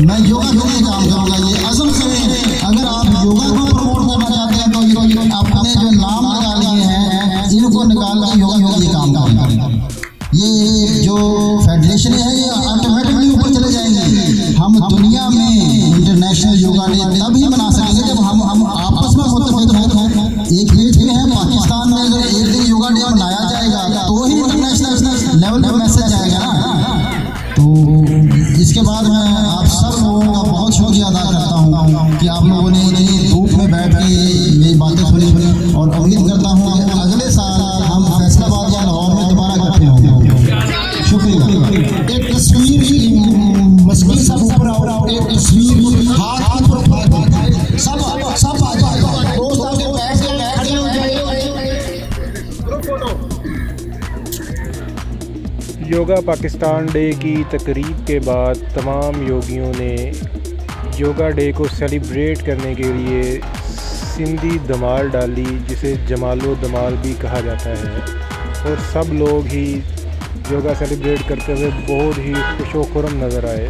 मैं योगा के लिए काम करूँगा। ये अज़म करें, अगर आप योगा को प्रमोट करना चाहते हैं तो अपने जो नाम लगा लिए हैं इनको निकाल कर योगा के लिए काम करें। ये जो फेडरेशन है ये ऑटोमेटिकली ऊपर चले जाएंगे। हम दुनिया में इंटरनेशनल योगा डे तभी मना सकेंगे जब हम आपस में मुत्तफिक हों। एक पेज में है पाकिस्तान में अगर एक दिन योगा डे मनाया जाएगा तो ही इंटरनेशनल लेवल पर मैसेज आएगा ना। तो इसके बाद मैं आप सब लोगों का बहुत शुक्रिया अदा करता हूँ कि आप लोगों ने इतनी धूप में बैठ के मेरी बातें सुनी और उम्मीद करता हूँ कि अगले साल हम फैसलाबाद या लाहौर में दोबारा इकट्ठे होंगे। शुक्रिया। एक तस्वीर मस्जिद सब ऊपर आओ, एक तस्वीर हाथ की तरफ सब आ जाए दोस्त आके बैठ योगा पाकिस्तान डे की तकरीब के बाद तमाम योगियों ने योगा डे को सेलिब्रेट करने के लिए सिंधी धमाल डाली, जिसे जमालो धमाल भी कहा जाता है। और सब लोग ही योगा सेलिब्रेट करते हुए बहुत ही खुशो खुर्रम नज़र आए।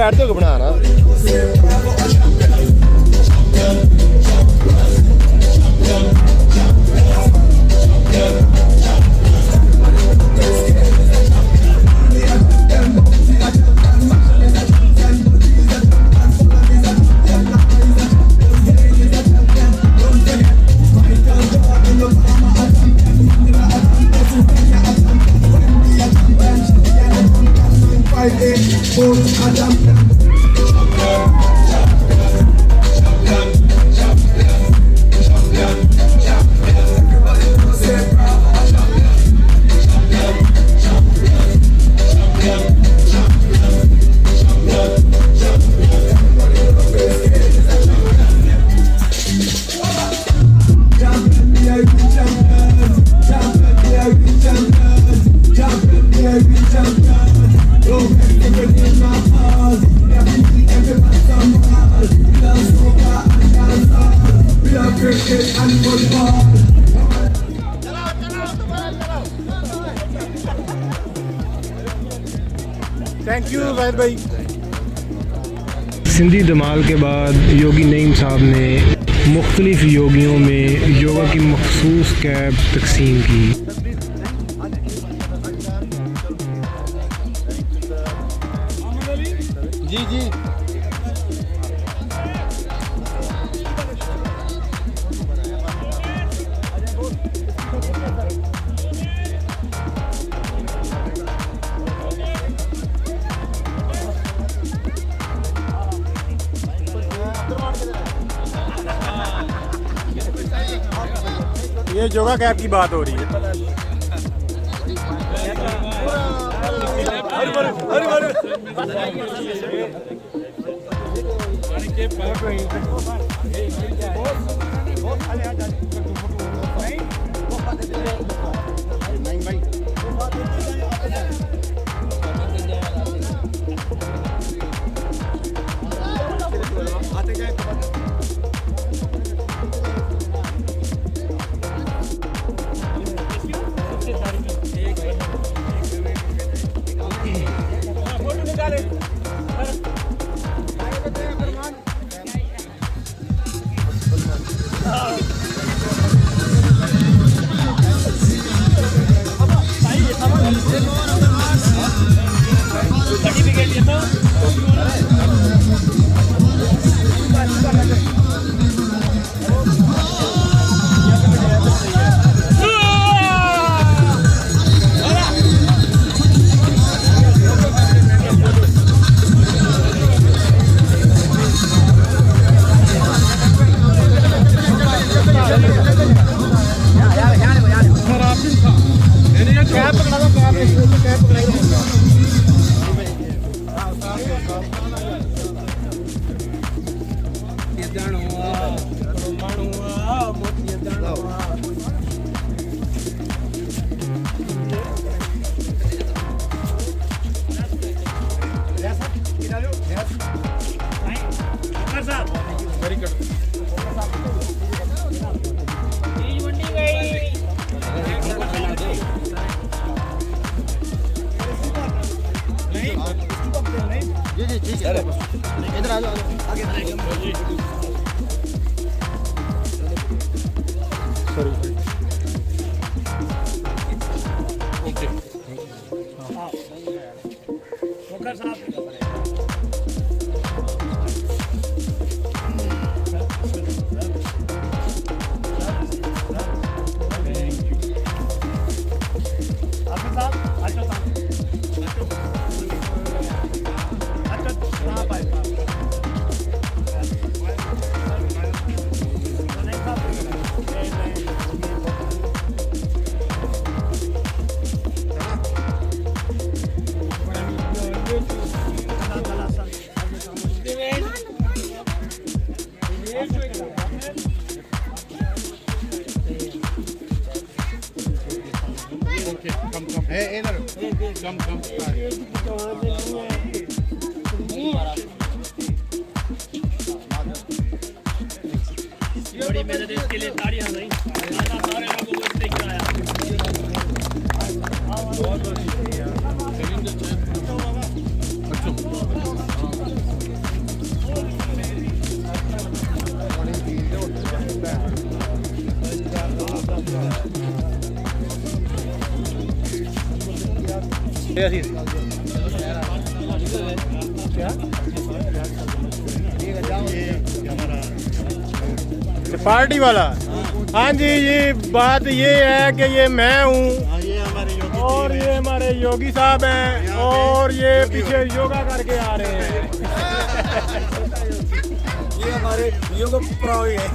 साइड तो बनाना थैंक यू जाहिद भाई। सिंधी धमाल के बाद योगी नईम साहब ने मुख्तलिफ योगियों में योगा की मखसूस कैब तकसीम की। जी जी ये योगा कैब की बात हो रही है। जी ठीक है, इधर आ जाओ आगे सॉरी बड़ी मेहनत इसके लिए ताड़ियां भाई, सारे लोगों को देख के आया। बहुत बहुत शुक्रिया। पार्टी वाला। हाँ जी, ये बात ये है कि ये मैं हूँ और ये हमारे योगी साहब हैं और ये पीछे योगा करके आ रहे हैं। ये हमारे योगा प्रो है।